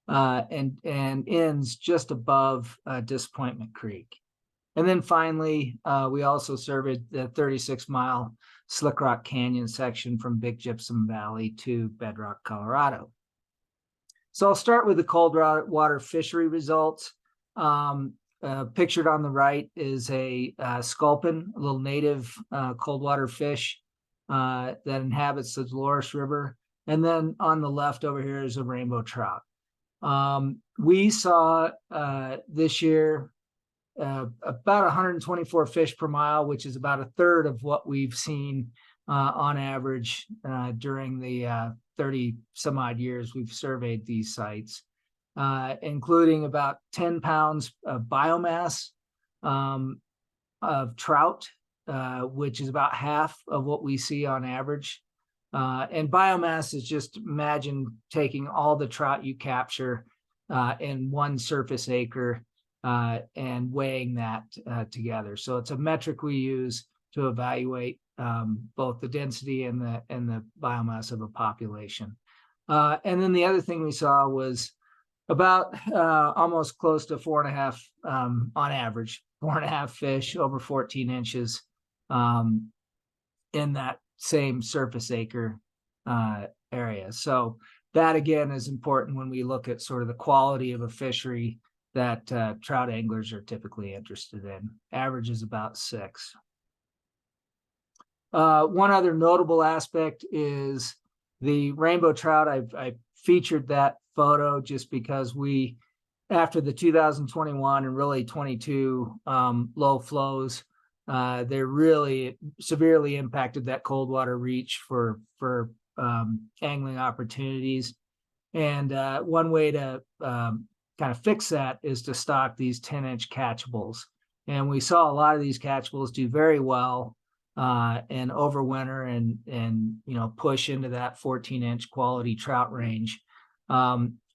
and ends just above Disappointment Creek. And then finally, we also surveyed the 36-mile Slick Rock Canyon section from Big Gypsum Valley to Bedrock, Colorado. So I'll start with the cold water fishery results. Pictured on the right is a sculpin, a little native cold water fish that inhabits the Dolores River. And then on the left over here is a rainbow trout. We saw this year about 124 fish per mile, which is about a third of what we've seen on average during the 30 some odd years we've surveyed these sites, including about 10 pounds of biomass of trout, which is about half of what we see on average. And biomass is just, imagine taking all the trout you capture in one surface acre and weighing that together. So it's a metric we use to evaluate both the density and the biomass of a population. And then the other thing we saw was about almost close to 4.5 on average, 4.5 fish over 14 inches in that same surface acre area. So that again is important when we look at sort of the quality of a fishery that trout anglers are typically interested in. Average is about 6. One other notable aspect is the rainbow trout. I featured that photo just because we, after the 2021 and really 22 low flows, they really severely impacted that cold water reach for angling opportunities. And one way to kind of fix that is to stock these 10-inch catchables. And we saw a lot of these catchables do very well and overwinter and push into that 14-inch quality trout range,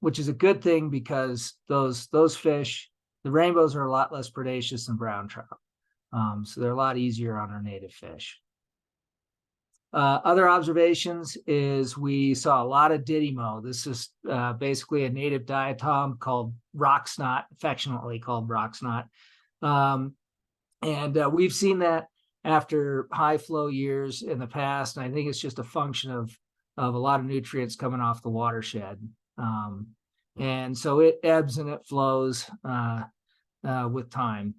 which is a good thing because those fish, the rainbows, are a lot less predaceous than brown trout. So they're a lot easier on our native fish. Other observations is we saw a lot of didymo. This is basically a native diatom called rock snot, affectionately called rock snot. And we've seen that after high flow years in the past. And I think it's just a function of a lot of nutrients coming off the watershed. And so it ebbs and it flows with time.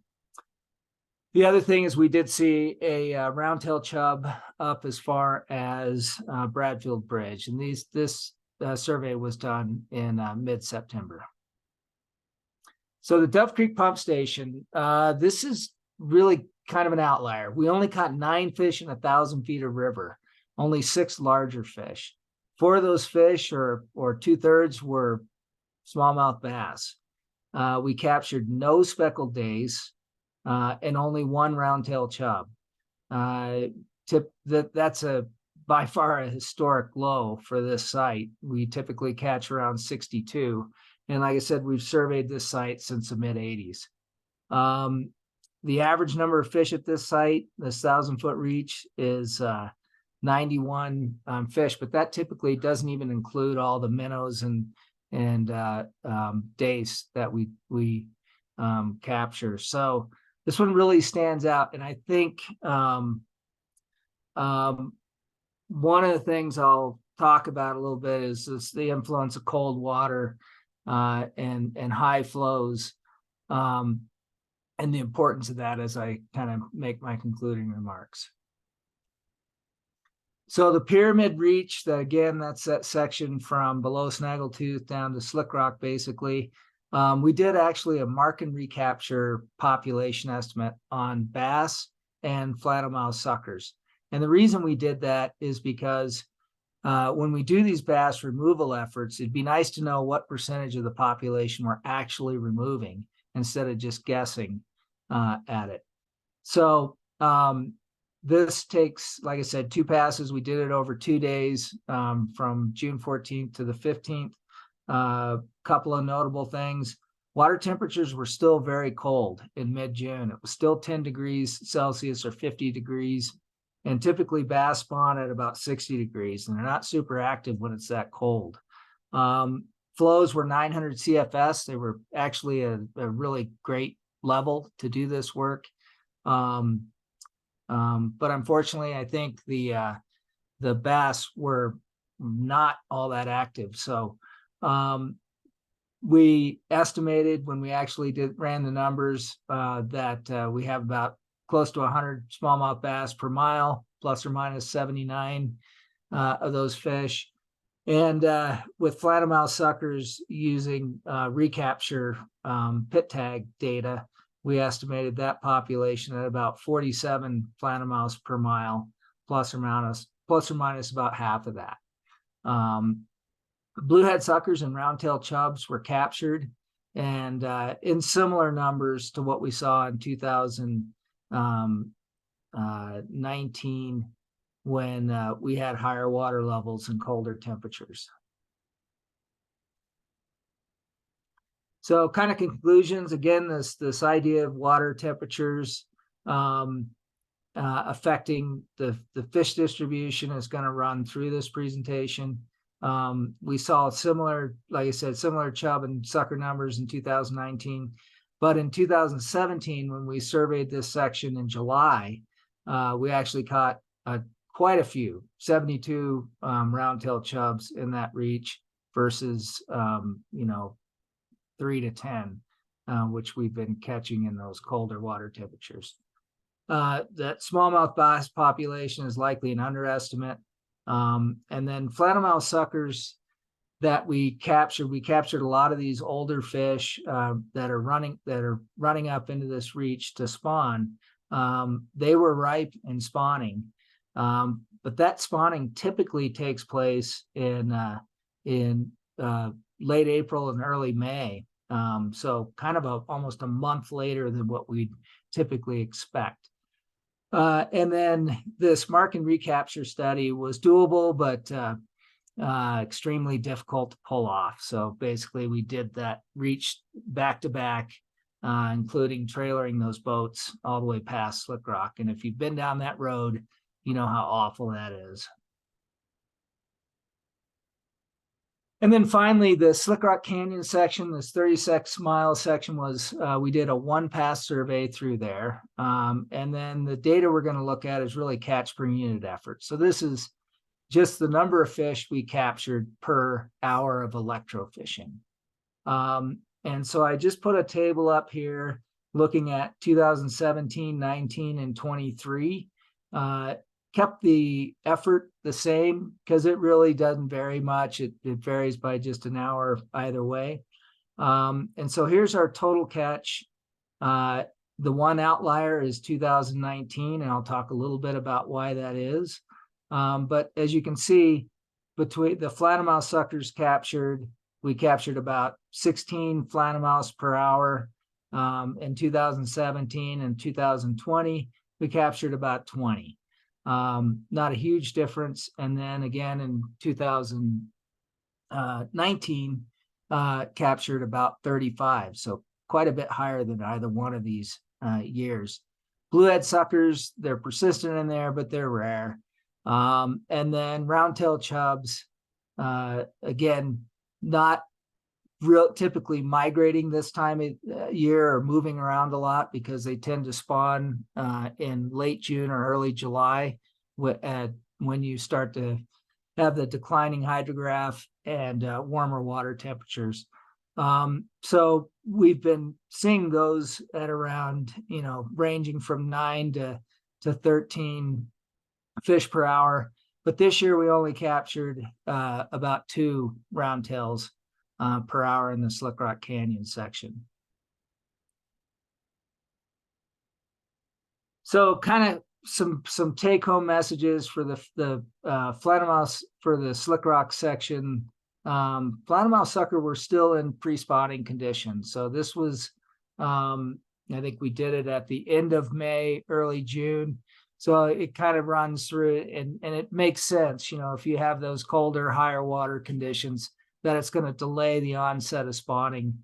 The other thing is we did see a roundtail chub up as far as Bradfield Bridge, and this survey was done in mid-September. So the Dove Creek Pump Station, this is really kind of an outlier. We only caught 9 fish in 1,000 feet of river, only 6 larger fish. 4 of those fish, or 2/3, were smallmouth bass. We captured no speckled days. And only 1 roundtail chub. That's by far a historic low for this site. We typically catch around 62. And like I said, we've surveyed this site since the mid-'80s. The average number of fish at this site, this 1,000-foot reach, is 91 fish, but that typically doesn't even include all the minnows and dace that we capture. So this one really stands out, and I think one of the things I'll talk about a little bit is the influence of cold water and high flows, and the importance of that as I kind of make my concluding remarks. So the Pyramid Reach, that's that section from below Snaggletooth down to Slick Rock, basically. We did actually a mark and recapture population estimate on bass and flatomouth suckers. And the reason we did that is because when we do these bass removal efforts, it'd be nice to know what percentage of the population we're actually removing instead of just guessing at it. So this takes, like I said, 2 passes. We did it over 2 days from June 14th to the 15th. Couple of notable things. Water temperatures were still very cold in mid-June. It was still 10 degrees Celsius or 50 degrees. And typically bass spawn at about 60 degrees, and they're not super active when it's that cold. Flows were 900 CFS. They were actually a really great level to do this work. But unfortunately, I think the bass were not all that active. So we estimated when we actually ran the numbers that we have about close to 100 smallmouth bass per mile, plus or minus 79 of those fish. And with flat-mouth suckers using recapture pit tag data, we estimated that population at about 47 flat-mouths per mile, plus or minus about half of that. Bluehead suckers and roundtail chubs were captured, and in similar numbers to what we saw in 2019 when we had higher water levels and colder temperatures. So kind of conclusions, again, this idea of water temperatures affecting the fish distribution is going to run through this presentation. We saw similar, like I said, similar chub and sucker numbers in 2019, but in 2017, when we surveyed this section in July, we actually caught quite a few, 72 roundtail chubs in that reach versus 3 to 10, which we've been catching in those colder water temperatures. That smallmouth bass population is likely an underestimate. And then flat-mouth suckers that we captured a lot of these older fish that are running up into this reach to spawn. They were ripe and spawning, but that spawning typically takes place in late April and early May. So kind of almost a month later than what we'd typically expect. And then this mark and recapture study was doable, but extremely difficult to pull off. So basically we did that reach back to back, including trailering those boats all the way past Slick Rock. And if you've been down that road, you know how awful that is. And then finally, the Slick Rock Canyon section, this 36-mile section was, we did a one-pass survey through there. And then the data we're going to look at is really catch per unit effort. So this is just the number of fish we captured per hour of electrofishing. And so I just put a table up here looking at 2017, 19, and 23. Kept the effort the same because it really doesn't vary much. It varies by just an hour either way. And so here's our total catch. The one outlier is 2019, and I'll talk a little bit about why that is. But as you can see, between the flat-mouth suckers we captured about 16 flat-mouths per hour. In 2017 and 2020, we captured about 20. Not a huge difference. And then again in 2019, captured about 35. So quite a bit higher than either one of these years. Bluehead suckers, they're persistent in there, but they're rare. And then roundtail chubs, again, not typically migrating this time of year or moving around a lot because they tend to spawn in late June or early July when you start to have the declining hydrograph and warmer water temperatures. So we've been seeing those at around, ranging from 9 to 13 fish per hour. But this year we only captured about 2 roundtails per hour in the Slick Rock Canyon section. So kind of some take-home messages for the flat-mouth for the Slick Rock section. Flat-mouth sucker were still in pre-spawning conditions. So this was, I think we did it at the end of May, early June. So it kind of runs through it, and it makes sense, if you have those colder, higher water conditions, that it's going to delay the onset of spawning,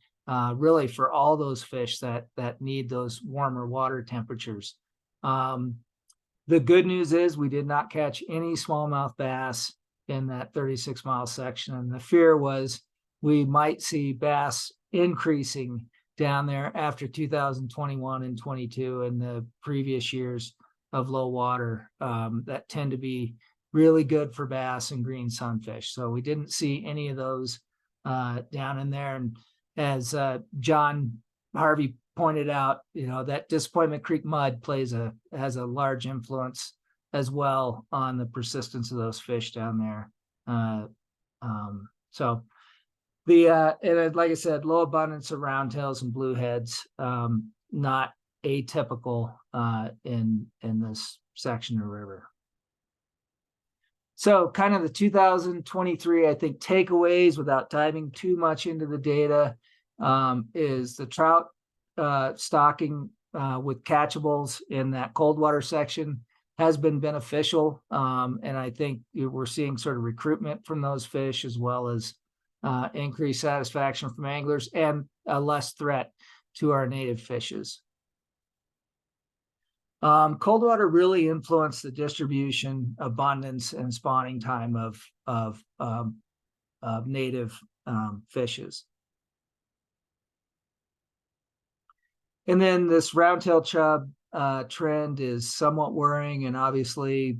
really for all those fish that need those warmer water temperatures. The good news is we did not catch any smallmouth bass in that 36-mile section. And the fear was we might see bass increasing down there after 2021 and 22 and the previous years of low water that tend to be really good for bass and green sunfish. So we didn't see any of those down in there. And as Harvey pointed out, that Disappointment Creek mud has a large influence as well on the persistence of those fish down there. So and like I said, low abundance of roundtails and blueheads, not atypical in this section of the river. So kind of the 2023, I think, takeaways without diving too much into the data is the trout stocking with catchables in that cold water section has been beneficial. And I think we're seeing sort of recruitment from those fish, as well as increased satisfaction from anglers and a less threat to our native fishes. Cold water really influenced the distribution, abundance, and spawning time of native fishes. And then this roundtail chub trend is somewhat worrying, and obviously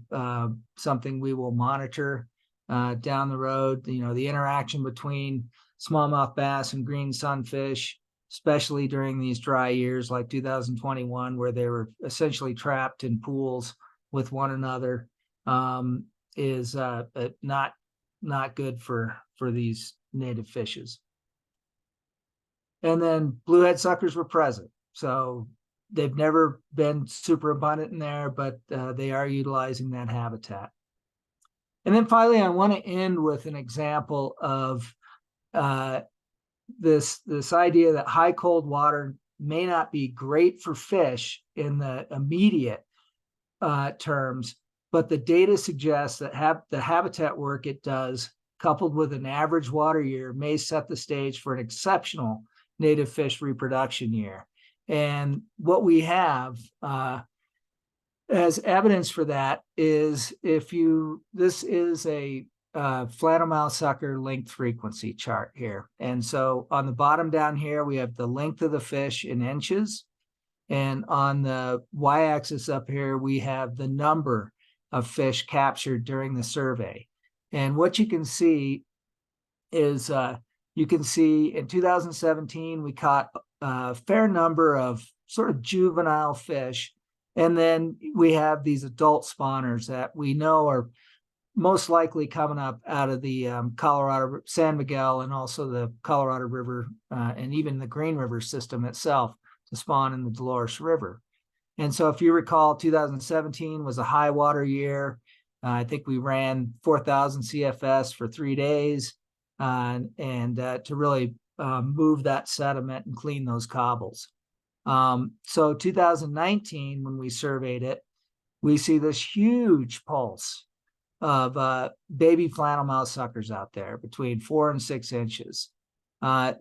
something we will monitor down the road. The interaction between smallmouth bass and green sunfish, especially during these dry years like 2021, where they were essentially trapped in pools with one another, is not good for these native fishes. And then bluehead suckers were present. So they've never been super abundant in there, but they are utilizing that habitat. And then finally, I want to end with an example of this idea that high cold water may not be great for fish in the immediate terms, but the data suggests that the habitat work it does, coupled with an average water year, may set the stage for an exceptional native fish reproduction year. And what we have as evidence for that is this is a flannelmouth sucker length frequency chart here. And so on the bottom down here, we have the length of the fish in inches. And on the y-axis up here, we have the number of fish captured during the survey. And what you can see is you can see in 2017, we caught a fair number of sort of juvenile fish. And then we have these adult spawners that we know are most likely coming up out of the Colorado, San Miguel, and also the Colorado River and even the Green River system itself to spawn in the Dolores River. And so if you recall, 2017 was a high water year. I think we ran 4,000 CFS for 3 days and to really move that sediment and clean those cobbles. So 2019, when we surveyed it, we see this huge pulse of baby flannelmouth suckers out there between 4 and 6 inches.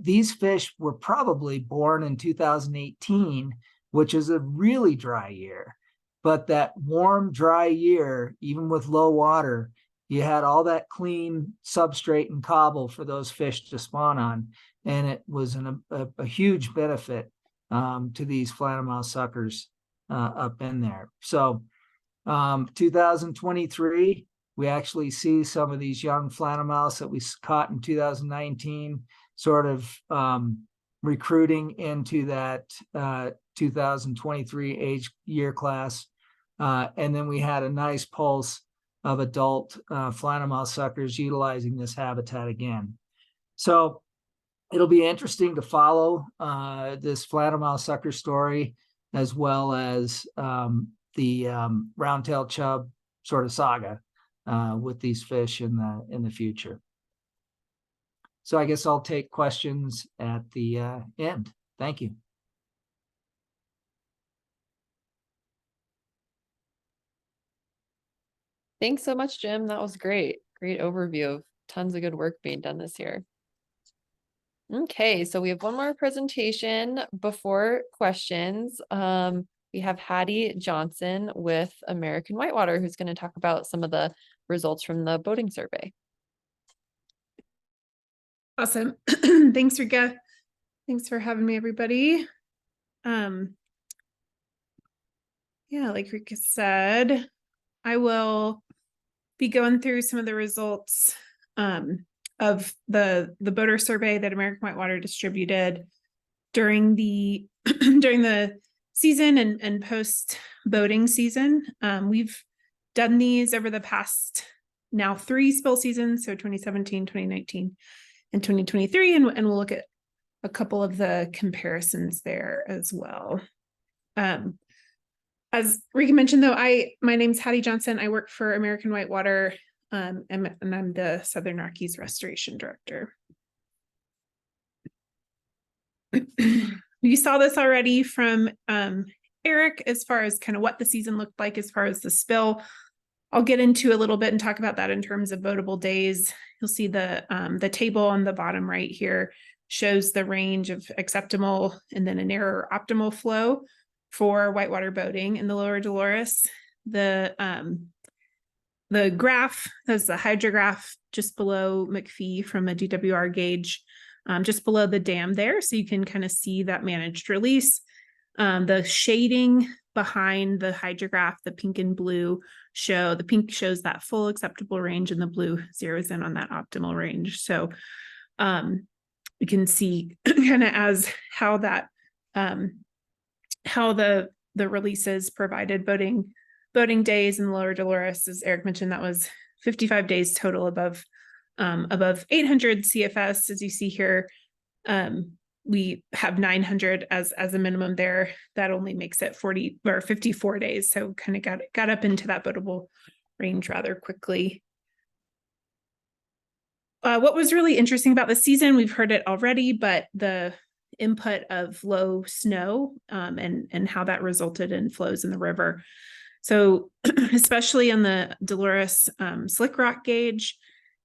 These fish were probably born in 2018, which is a really dry year. But that warm, dry year, even with low water, you had all that clean substrate and cobble for those fish to spawn on. And it was a huge benefit to these flannelmouth suckers up in there. So 2023, we actually see some of these young flannelmouths that we caught in 2019 sort of recruiting into that 2023 age year class. And then we had a nice pulse of adult flannelmouth suckers utilizing this habitat again. So it'll be interesting to follow this flannelmouth sucker story, as well as the roundtail chub sort of saga with these fish in the future. So I guess I'll take questions at the end. Thank you. Thanks so much, Jim. That was great. Great overview of tons of good work being done this year. Okay, so we have one more presentation before questions. We have Hattie Johnson with American Whitewater, who's going to talk about some of the results from the boating survey. Awesome. Thanks, Rika. Thanks for having me, everybody. Yeah, like Rika said, I will be going through some of the results of the boater survey that American Whitewater distributed during the during the season and post boating season. We've done these over the past now 3 spill seasons, so 2017, 2019, and 2023, and we'll look at a couple of the comparisons there as well. As Rika mentioned, though, my name's Hattie Johnson. I work for American Whitewater, and I'm the Southern Rockies Restoration Director. You saw this already from Eric as far as kind of what the season looked like as far as the spill. I'll get into a little bit and talk about that in terms of boatable days. You'll see the table on the bottom right here shows the range of acceptable and then a narrower optimal flow for whitewater boating in the lower Dolores. The graph, that's the hydrograph just below McPhee from a DWR gauge, just below the dam there. So you can kind of see that managed release. The shading behind the hydrograph, the pink and blue show, the pink shows that full acceptable range and the blue zeroes in on that optimal range. So you can see kind of as how that, how the releases provided boating days in lower Dolores, as Eric mentioned, that was 55 days total above 800 CFS. As you see here, we have 900 as a minimum there. That only makes it 40 or 54 days. So kind of got up into that boatable range rather quickly. What was really interesting about the season, we've heard it already, but the input of low snow and how that resulted in flows in the river. So especially on the Dolores slick rock gauge,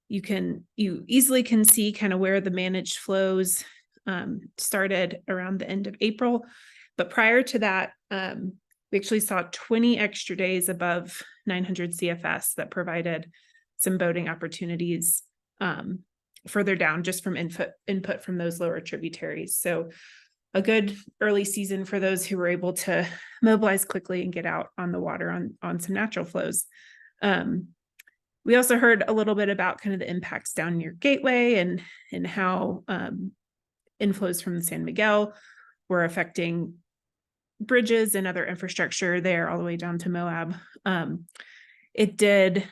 you easily can see kind of where the managed flows started around the end of April. But prior to that, we actually saw 20 extra days above 900 CFS that provided some boating opportunities further down just from input from those lower tributaries. So a good early season for those who were able to mobilize quickly and get out on the water on some natural flows. We also heard a little bit about kind of the impacts down near Gateway and how inflows from the San Miguel were affecting bridges and other infrastructure there all the way down to Moab. It did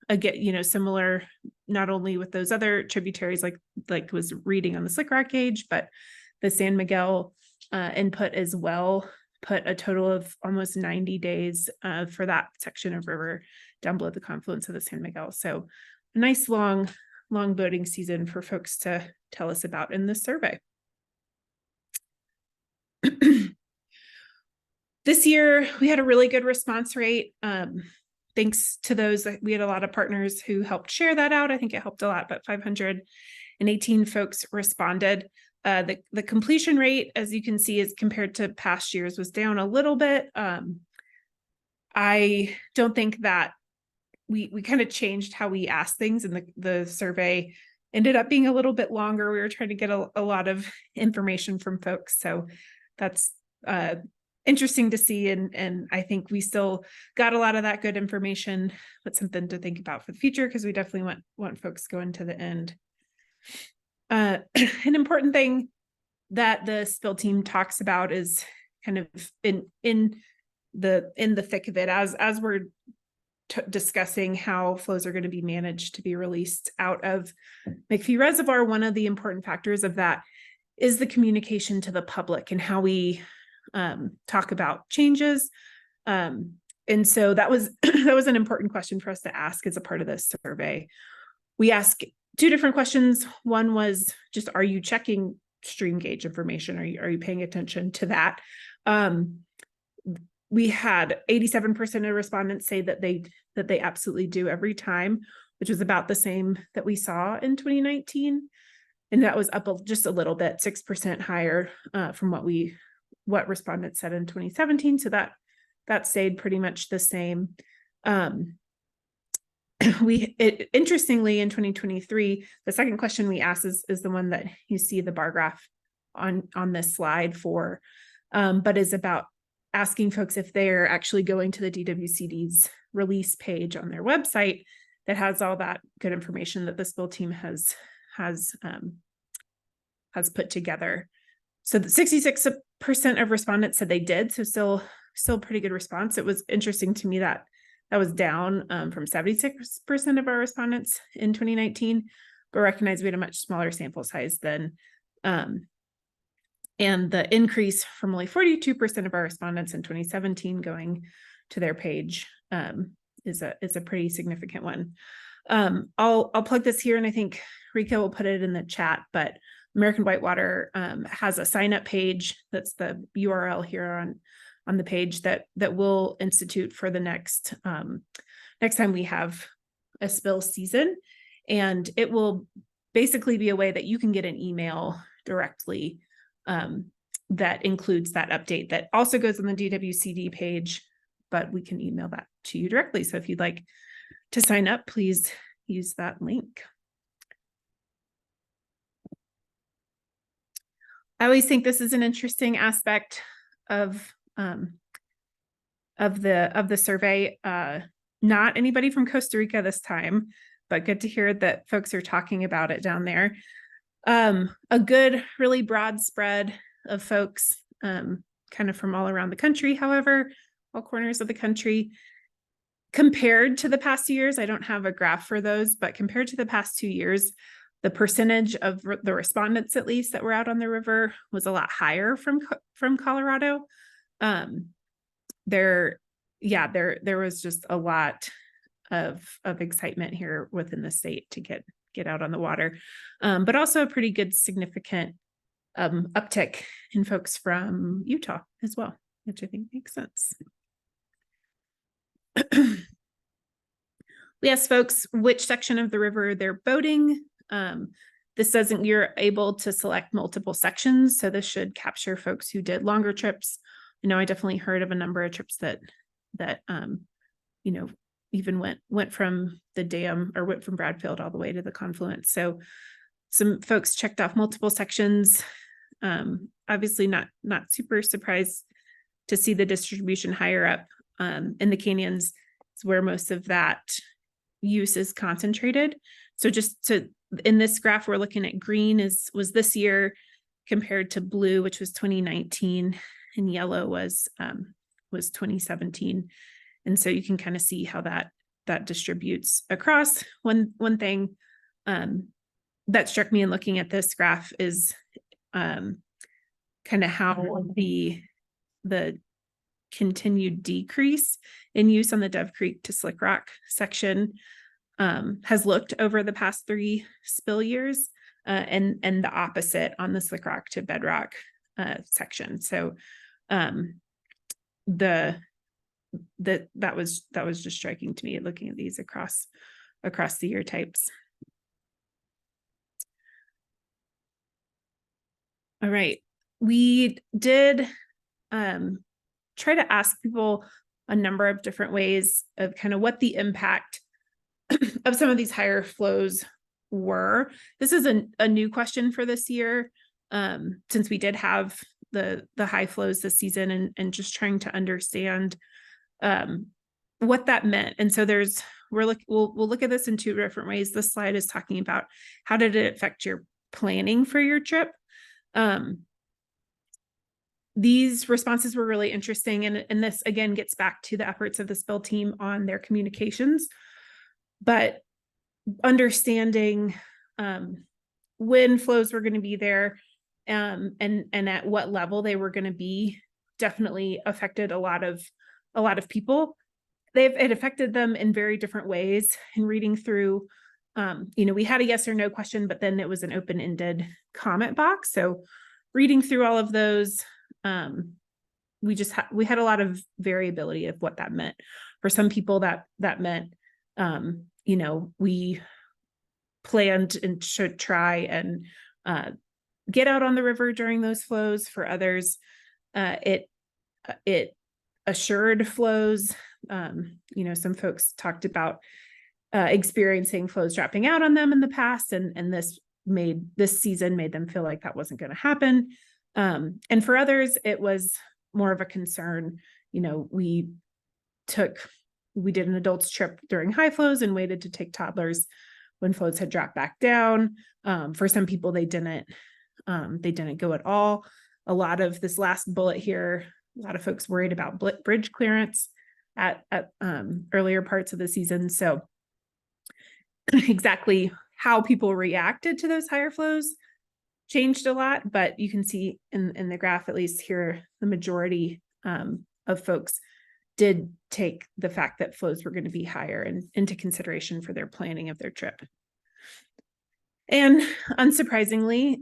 again, similar, not only with those other tributaries like was reading on the slick rock gauge, but the San Miguel input as well put a total of almost 90 days for that section of river down below the confluence of the San Miguel. So a nice long boating season for folks to tell us about in this survey. This year, we had a really good response rate. Thanks to those, we had a lot of partners who helped share that out. I think it helped a lot, but 518 folks responded. The completion rate, as you can see, is compared to past years, was down a little bit. I don't think that we kind of changed how we asked things, and the survey ended up being a little bit longer. We were trying to get a lot of information from folks. So that's interesting to see. And I think we still got a lot of that good information, but something to think about for the future, because we definitely want folks going to the end. An important thing that the spill team talks about is kind of in the thick of it as we're discussing how flows are going to be managed to be released out of McPhee Reservoir. One of the important factors of that is the communication to the public and how we talk about changes. And so that was an important question for us to ask as a part of this survey. We asked 2 different questions. One was just, are you checking stream gauge information? Are you paying attention to that? We had 87% of respondents say that they absolutely do every time, which was about the same that we saw in 2019. And that was up just a little bit, 6% higher from what respondents said in 2017. So that stayed pretty much the same. Interestingly, in 2023, the second question we asked is the one that you see the bar graph on this slide for, but is about asking folks if they're actually going to the DWCD's release page on their website that has all that good information that the spill team has put together. So the 66% of respondents said they did. So still pretty good response. It was interesting to me that that was down from 76% of our respondents in 2019, but recognize we had a much smaller sample size then. And the increase from only 42% of our respondents in 2017 going to their page is a pretty significant one. I'll plug this here, and I think Rika will put it in the chat, but American Whitewater has a sign up page. That's the URL here on the page that we'll institute for the next time we have a spill season. And it will basically be a way that you can get an email directly that includes that update that also goes on the DWCD page, but we can email that to you directly. So if you'd like to sign up, please use that link. I always think this is an interesting aspect of the survey. Not anybody from Costa Rica this time, but good to hear that folks are talking about it down there. A good, really broad spread of folks, kind of from all around the country, however, all corners of the country. Compared to the past 2 years, I don't have a graph for those, but compared to the past 2 years, the percentage of the respondents, at least, that were out on the river was a lot higher from Colorado. There was just a lot of excitement here within the state to get out on the water, but also a pretty good significant uptick in folks from Utah as well, which I think makes sense. We asked folks which section of the river they're boating. This doesn't, you're able to select multiple sections, so this should capture folks who did longer trips. You know, I definitely heard of a number of trips that you know, even went from the dam or went from Bradfield all the way to the confluence. So some folks checked off multiple sections. Obviously not super surprised to see the distribution higher up in the canyons. It's where most of that use is concentrated. So in this graph, we're looking at green was this year compared to blue, which was 2019, and yellow was 2017. And so you can kind of see how that distributes across. One thing that struck me in looking at this graph is kind of how the continued decrease in use on the Dove Creek to Slick Rock section has looked over the past 3 spill years, and the opposite on the Slick Rock to Bedrock section. So that was just striking to me looking at these across the year types. All right, we did try to ask people a number of different ways of kind of what the impact of some of these higher flows were. This is a new question for this year, since we did have the high flows this season, and just trying to understand what that meant. And so we'll look at this in 2 different ways. This slide is talking about how did it affect your planning for your trip. These responses were really interesting, and this again gets back to the efforts of the spill team on their communications, but understanding when flows were going to be there, and at what level they were going to be definitely affected a lot of people. It affected them in very different ways. And reading through, we had a yes or no question, but then it was an open-ended comment box. So reading through all of those, we had a lot of variability of what that meant. For some people that meant, we planned and should try and get out on the river during those flows. For others, it assured flows. Some folks talked about experiencing flows dropping out on them in the past, and this season made them feel like that wasn't going to happen. And for others, it was more of a concern. We did an adults trip during high flows and waited to take toddlers when flows had dropped back down. For some people, they didn't go at all. a lot of this last bullet here, a lot of folks worried about bridge clearance at earlier parts of the season. So exactly how people reacted to those higher flows changed a lot, but you can see in the graph, at least here, the majority of folks did take the fact that flows were going to be higher into consideration for their planning of their trip. And unsurprisingly,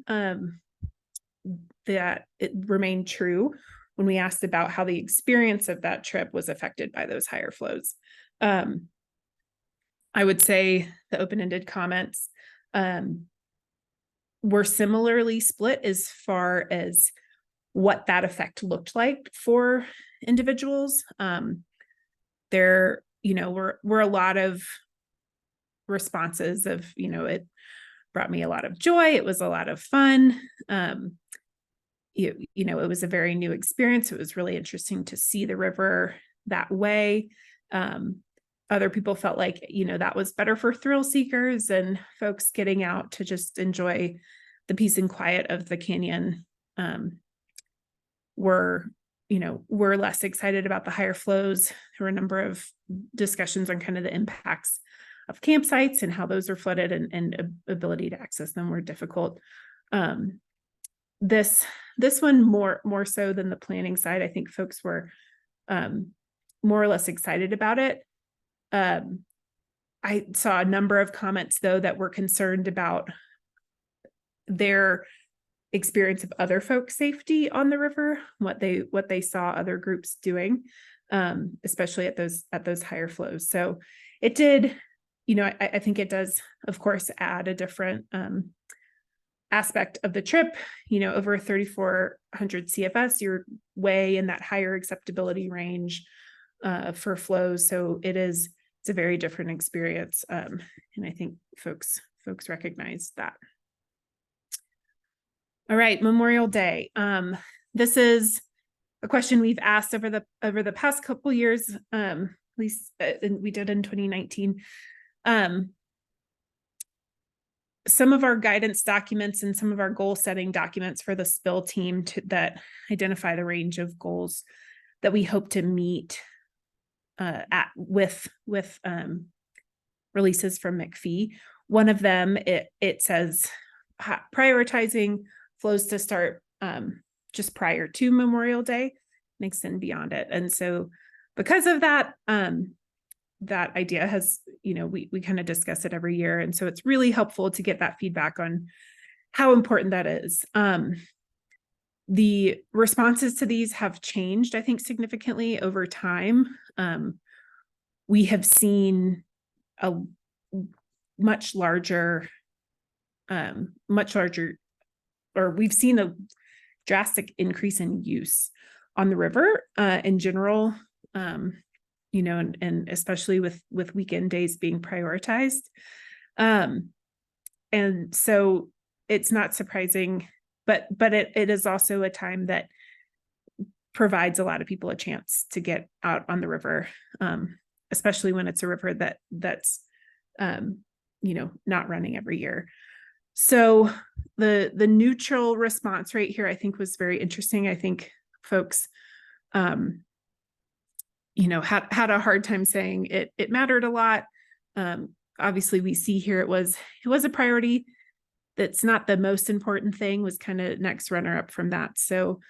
that it remained true when we asked about how the experience of that trip was affected by those higher flows. I would say the open-ended comments were similarly split as far as what that effect looked like for individuals. There, were a lot of responses of, it brought me a lot of joy. It was a lot of fun. It was a very new experience. It was really interesting to see the river that way. Other people felt like, that was better for thrill seekers and folks getting out to just enjoy the peace and quiet of the canyon. Were less excited about the higher flows. There were a number of discussions on kind of the impacts of campsites and how those are flooded and ability to access them were difficult. This one more so than the planning side. I think folks were more or less excited about it. I saw a number of comments though that were concerned about their experience of other folks' safety on the river, what they saw other groups doing, especially at those higher flows. So it did, I think it does, of course, add a different aspect of the trip. Over 3,400 CFS, you're way in that higher acceptability range for flows. So it's a very different experience, and I think folks recognize that. All right, Memorial Day. This is a question we've asked over the past couple years, at least we did in 2019. Some of our guidance documents and some of our goal setting documents for the spill team that identify the range of goals that we hope to meet with releases from McPhee. One of them, it says prioritizing flows to start just prior to Memorial Day and extend beyond it. And so because of that, that idea has, we kind of discuss it every year. And so it's really helpful to get that feedback on how important that is. The responses to these have changed, I think, significantly over time. We have seen a much larger, or we've seen a drastic increase in use on the river in general, and especially with weekend days being prioritized. And so it's not surprising, but it is also a time that provides a lot of people a chance to get out on the river, especially when it's a river that's not running every year. So the neutral response rate here, I think, was very interesting. I think folks, had a hard time saying it mattered a lot. Obviously, we see here it was a priority. That's not the most important thing, was kind of next runner up from that. So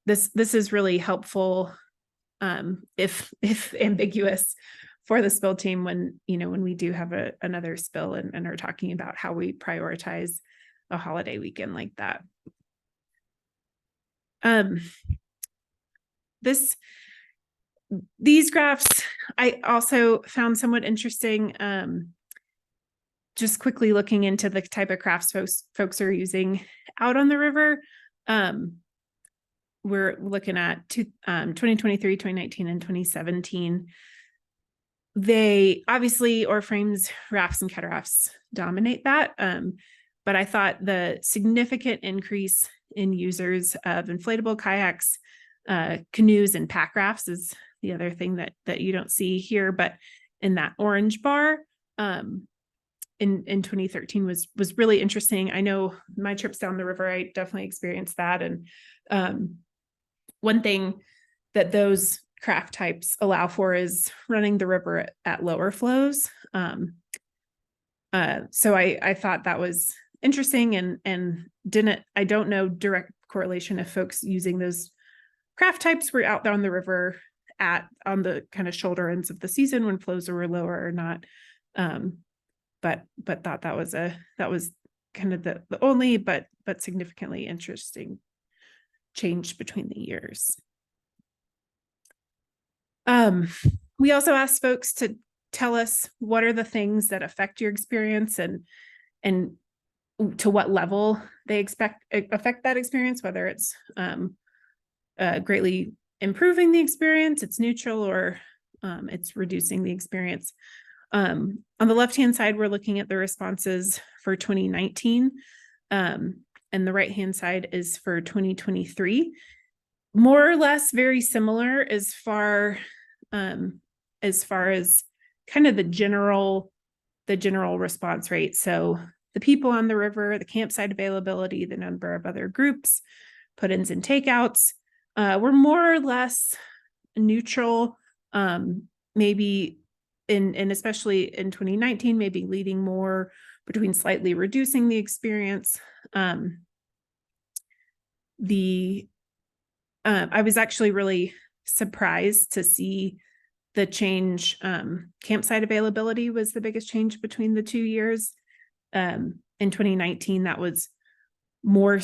this is really helpful, if ambiguous, for the spill team when we do have another spill and are talking about how we prioritize a holiday weekend like that. These graphs I also found somewhat interesting. Just quickly looking into the type of crafts folks are using out on the river. We're looking at 2023, 2019, and 2017. They obviously, oar frames, rafts, and catarafts dominate that. But I thought the significant increase in users of inflatable kayaks, canoes, and pack rafts is the other thing that you don't see here, but in that orange bar, in 2013 was really interesting. I know my trips down the river, I definitely experienced that. And one thing that those craft types allow for is running the river at lower flows. So I thought that was interesting, and I don't know direct correlation if folks using those craft types were out there on the river on the kind of shoulder ends of the season when flows were lower or not. But thought that was kind of the only but significantly interesting change between the years. We also asked folks to tell us what are the things that affect your experience and to what level they affect that experience, whether it's greatly improving the experience, it's neutral, or it's reducing the experience. On the left-hand side, we're looking at the responses for 2019, and the right-hand side is for 2023. More or less very similar as far as kind of the general response rate. So the people on the river, the campsite availability, the number of other groups, put-ins and takeouts, were more or less neutral, maybe and especially in 2019, maybe leading more between slightly reducing the experience. I was actually really surprised to see the change. Campsite availability was the biggest change between the 2 years. In 2019, that was there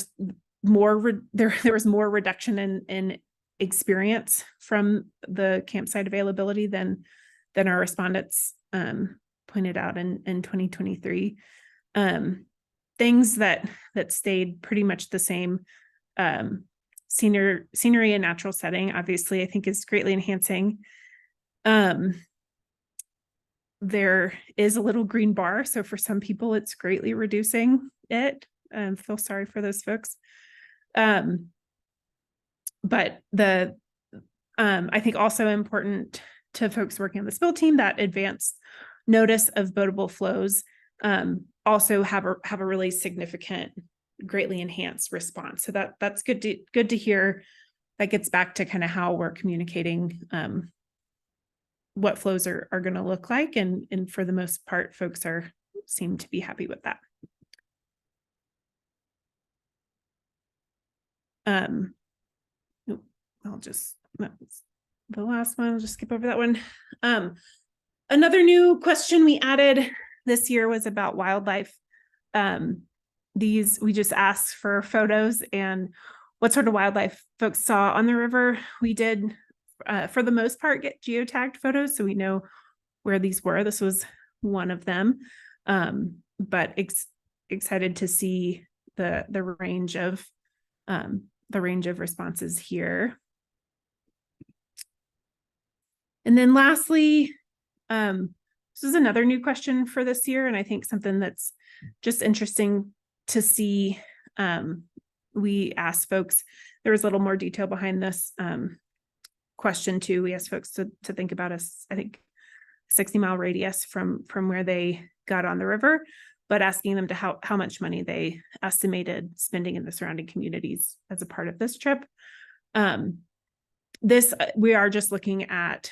was more reduction in experience from the campsite availability than our respondents pointed out in 2023. Things that stayed pretty much the same. Scenery and natural setting, obviously, I think is greatly enhancing. There is a little green bar, so for some people, it's greatly reducing it. Feel sorry for those folks. But I think also important to folks working on the spill team, that advanced notice of boatable flows also have a really significant, greatly enhanced response. So that's good to hear. That gets back to kind of how we're communicating what flows are going to look like, and for the most part, folks seem to be happy with that. That's the last one. I'll just skip over that one. Another new question we added this year was about wildlife. We just asked for photos and what sort of wildlife folks saw on the river. We did, for the most part, get geotagged photos, so we know where these were. This was one of them, but excited to see the range of responses here. And then lastly, this is another new question for this year, and I think something that's just interesting to see. We asked folks, there was a little more detail behind this question too. We asked folks to think about I think 60-mile radius from where they got on the river, but asking them to how much money they estimated spending in the surrounding communities as a part of this trip. We are just looking at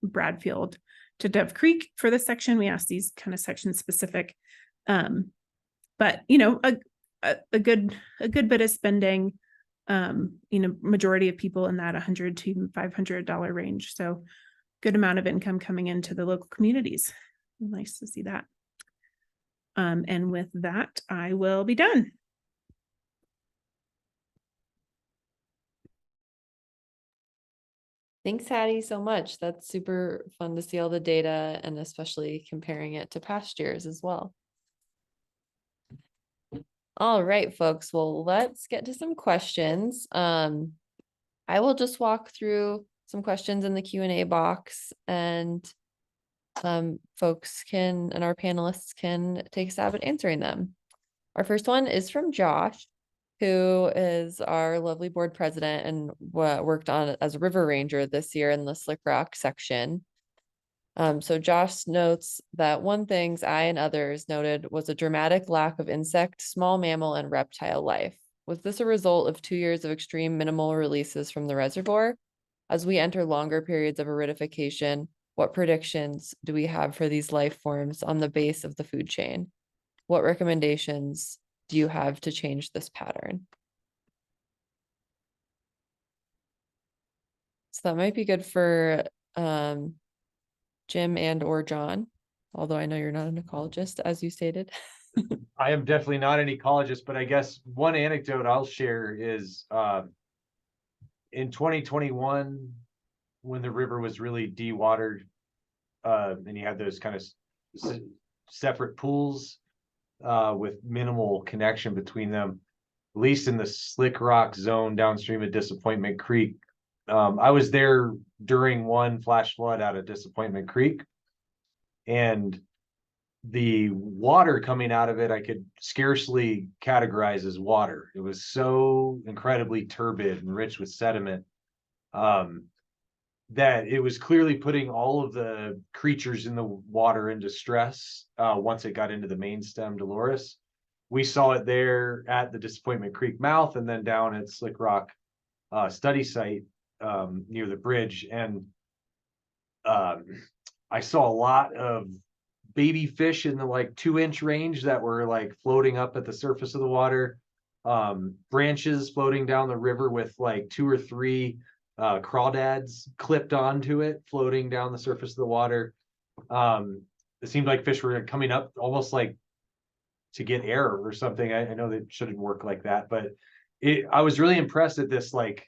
Bradfield to Dove Creek for this section. We asked these kind of section specific, but a good bit of spending. Majority of people in that $100 to $500 range. So good amount of income coming into the local communities. Nice to see that. And with that, I will be done. Thanks, Hattie, so much. That's super fun to see all the data, and especially comparing it to past years as well. All right, folks. Well, let's get to some questions. I will just walk through some questions in the Q&A box, and folks and our panelists can take a stab at answering them. Our first one is from Josh, who is our lovely board president and worked on as a river ranger this year in the Slick Rock section. So Josh notes that one things I and others noted was a dramatic lack of insect, small mammal, and reptile life. Was this a result of 2 years of extreme minimal releases from the reservoir? As we enter longer periods of aridification, what predictions do we have for these life forms on the base of the food chain? What recommendations do you have to change this pattern? So that might be good for Jim and or John, although I know you're not an ecologist, as you stated. I am definitely not an ecologist, but I guess one anecdote I'll share is in 2021, when the river was really dewatered, and you had those kind of separate pools with minimal connection between them, at least in the Slick Rock zone downstream of Disappointment Creek. I was there during one flash flood out of Disappointment Creek, and the water coming out of it, I could scarcely categorize as water. It was so incredibly turbid and rich with sediment that it was clearly putting all of the creatures in the water into stress once it got into the main stem Dolores. We saw it there at the Disappointment Creek mouth and then down at Slick Rock study site near the bridge. And I saw a lot of baby fish in the like 2-inch range that were like floating up at the surface of the water, branches floating down the river with like 2 or 3 crawdads clipped onto it, floating down the surface of the water. It seemed like fish were coming up almost like to get air or something. I know that shouldn't work like that, but I was really impressed at this like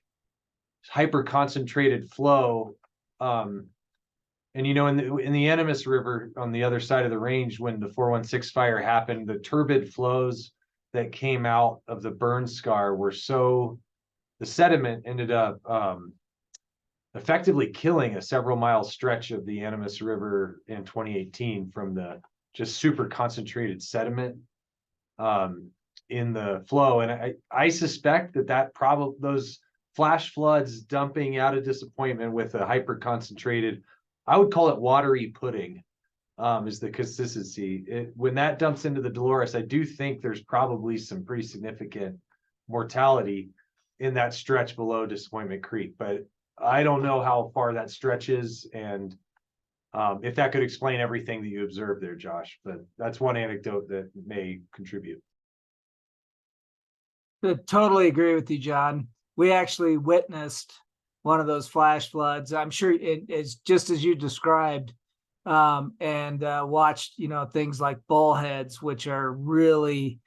hyper concentrated flow. And you know, in the Animas River on the other side of the range, when the 416 fire happened, the turbid flows that came out of the burn scar were so, the sediment ended up effectively killing a several mile stretch of the Animas River in 2018 from the just super concentrated sediment in the flow. And I suspect that probably those flash floods dumping out of Disappointment with a hyper concentrated, I would call it watery pudding, is the consistency. When that dumps into the Dolores, I do think there's probably some pretty significant mortality in that stretch below Disappointment Creek, but I don't know how far that stretch is, and if that could explain everything that you observed there, Josh. But that's one anecdote that may contribute. I totally agree with you, John. We actually witnessed one of those flash floods. I'm sure it is just as you described, and watched, you know, things like bullheads, which are really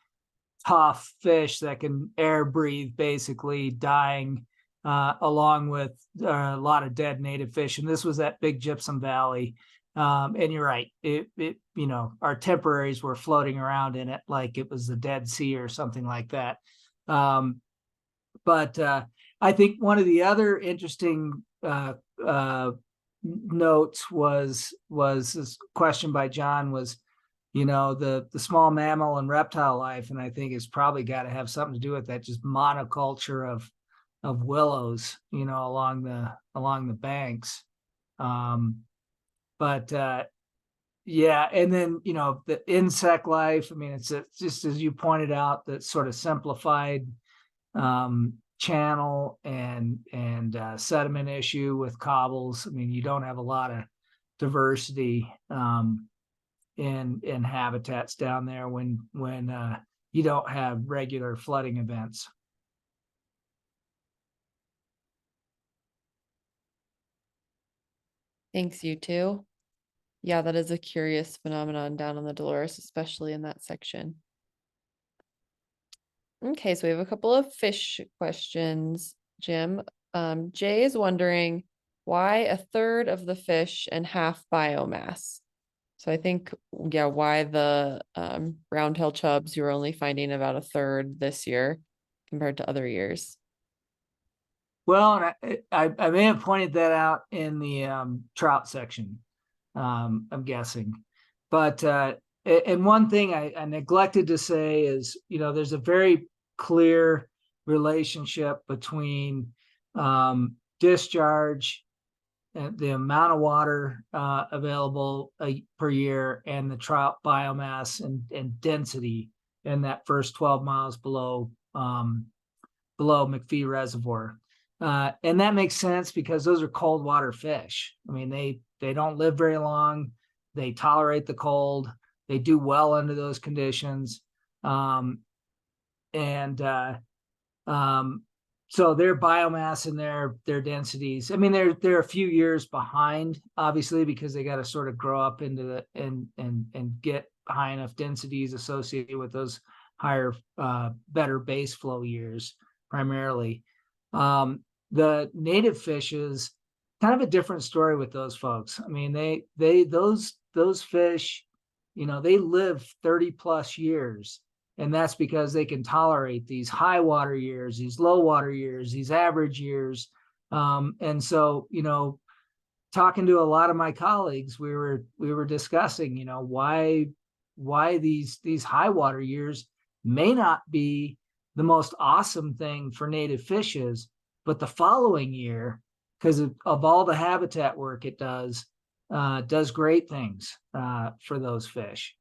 tough fish that can air breathe, basically dying, along with a lot of dead native fish. And this was at Big Gypsum Valley. And you're right. It, you know, our temporaries were floating around in it like it was the Dead Sea or something like that. But I think one of the other interesting notes was this question by John was, you know, the small mammal and reptile life, and I think it's probably got to have something to do with that just monoculture of willows, you know, along the banks. But yeah, and then, you know, the insect life, I mean, it's just as you pointed out, that sort of simplified channel and sediment issue with cobbles. I mean, you don't have a lot of diversity in habitats down there when you don't have regular flooding events. Thanks, you two. Yeah, that is a curious phenomenon down on the Dolores, especially in that section. Okay, so we have a couple of fish questions, Jim. Jay is wondering why a third of the fish and half biomass. So I think, yeah, why the roundtail chubs, you're only finding about a third this year compared to other years. Well, I may have pointed that out in the trout section, I'm guessing. But and one thing I neglected to say is, you know, there's a very clear relationship between discharge the amount of water available per year, and the trout biomass and density in that first 12 miles below McPhee Reservoir. And that makes sense because those are cold water fish. I mean, they don't live very long. They tolerate the cold. They do well under those conditions. So their biomass and their densities, I mean, they're a few years behind, obviously, because they got to sort of grow up into and get high enough densities associated with those higher, better base flow years primarily. The native fishes, kind of a different story with those folks. I mean, those fish, they live 30 plus years. And that's because they can tolerate these high water years, these low water years, these average years. And so, talking to a lot of my colleagues, we were discussing, why these high water years may not be the most awesome thing for native fishes, but the following year, because of all the habitat work it does great things for those fish.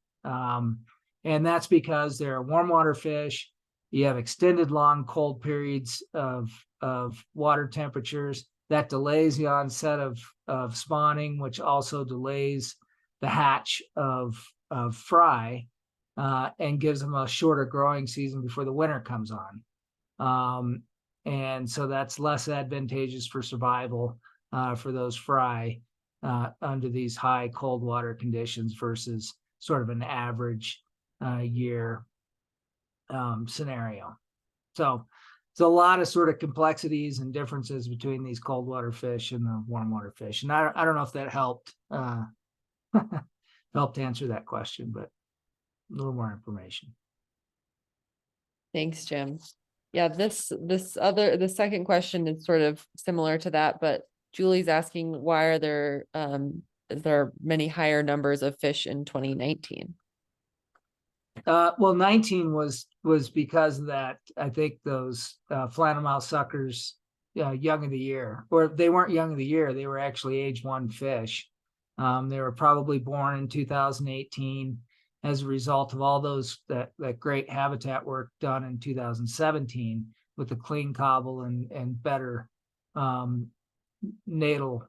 And that's because they're a warm water fish. You have extended long cold periods of water temperatures that delays the onset of spawning, which also delays the hatch of fry and gives them a shorter growing season before the winter comes on. And so that's less advantageous for survival for those fry under these high cold water conditions versus sort of an average year scenario. So it's a lot of sort of complexities and differences between these cold water fish and the warm water fish. And I don't know if that helped helped answer that question, but a little more information. Thanks, Jim. Yeah, the second question is sort of similar to that, but Julie's asking, why are there is there many higher numbers of fish in 2019? Well, 19 was because of that. I think those flannelmouth suckers, young of the year, or they weren't young of the year, they were actually age 1 fish. They were probably born in 2018 as a result of all that great habitat work done in 2017 with the clean cobble and better natal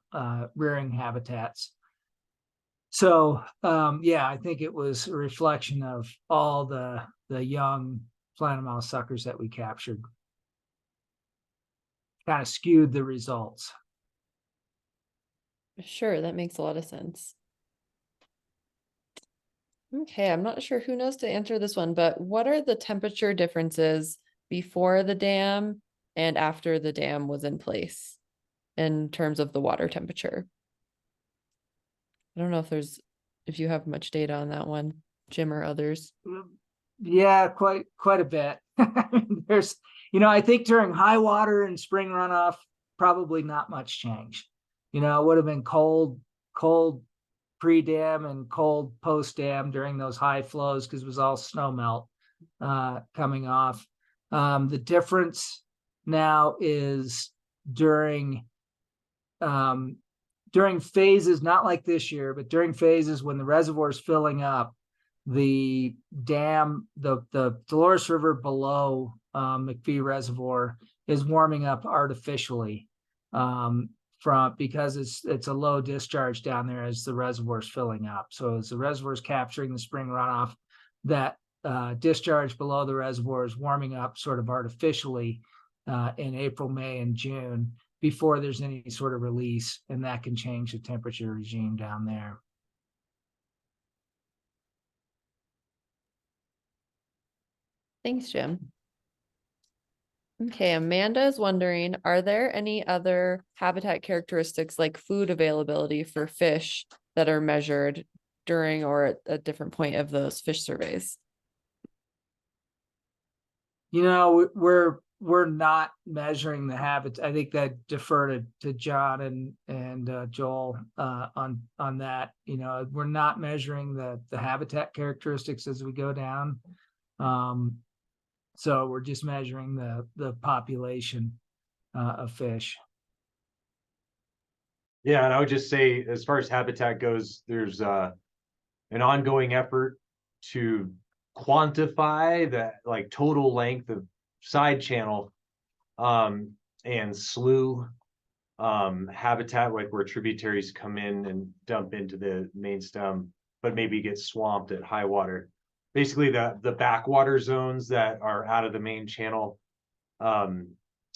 rearing habitats. So yeah, I think it was a reflection of all the young flannelmouth suckers that we captured. Kind of skewed the results. Sure, that makes a lot of sense. Okay, I'm not sure who knows to answer this one, but what are the temperature differences before the dam and after the dam was in place in terms of the water temperature? I don't know if you have much data on that one, Jim or others. Yeah, quite a bit. There's, I think during high water and spring runoff, probably not much change. It would have been cold pre-dam and cold post-dam during those high flows because it was all snow melt coming off. The difference now is during phases, not like this year, but during phases when the reservoir is filling up, the dam, the Dolores River below McPhee Reservoir is warming up artificially because it's a low discharge down there as the reservoir is filling up. So as the reservoir is capturing the spring runoff, that discharge below the reservoir is warming up sort of artificially in April, May, and June before there's any sort of release, and that can change the temperature regime down there. Thanks, Jim. Okay, Amanda is wondering, are there any other habitat characteristics like food availability for fish that are measured during or at a different point of those fish surveys? We're not measuring the habitat. I think that defer to John and Joel on that. We're not measuring the habitat characteristics as we go down. So we're just measuring the population of fish. Yeah, and I would just say, as far as habitat goes, there's an ongoing effort to quantify the like total length of side channel and slough habitat, like where tributaries come in and dump into the main stem, but maybe get swamped at high water. Basically, the backwater zones that are out of the main channel,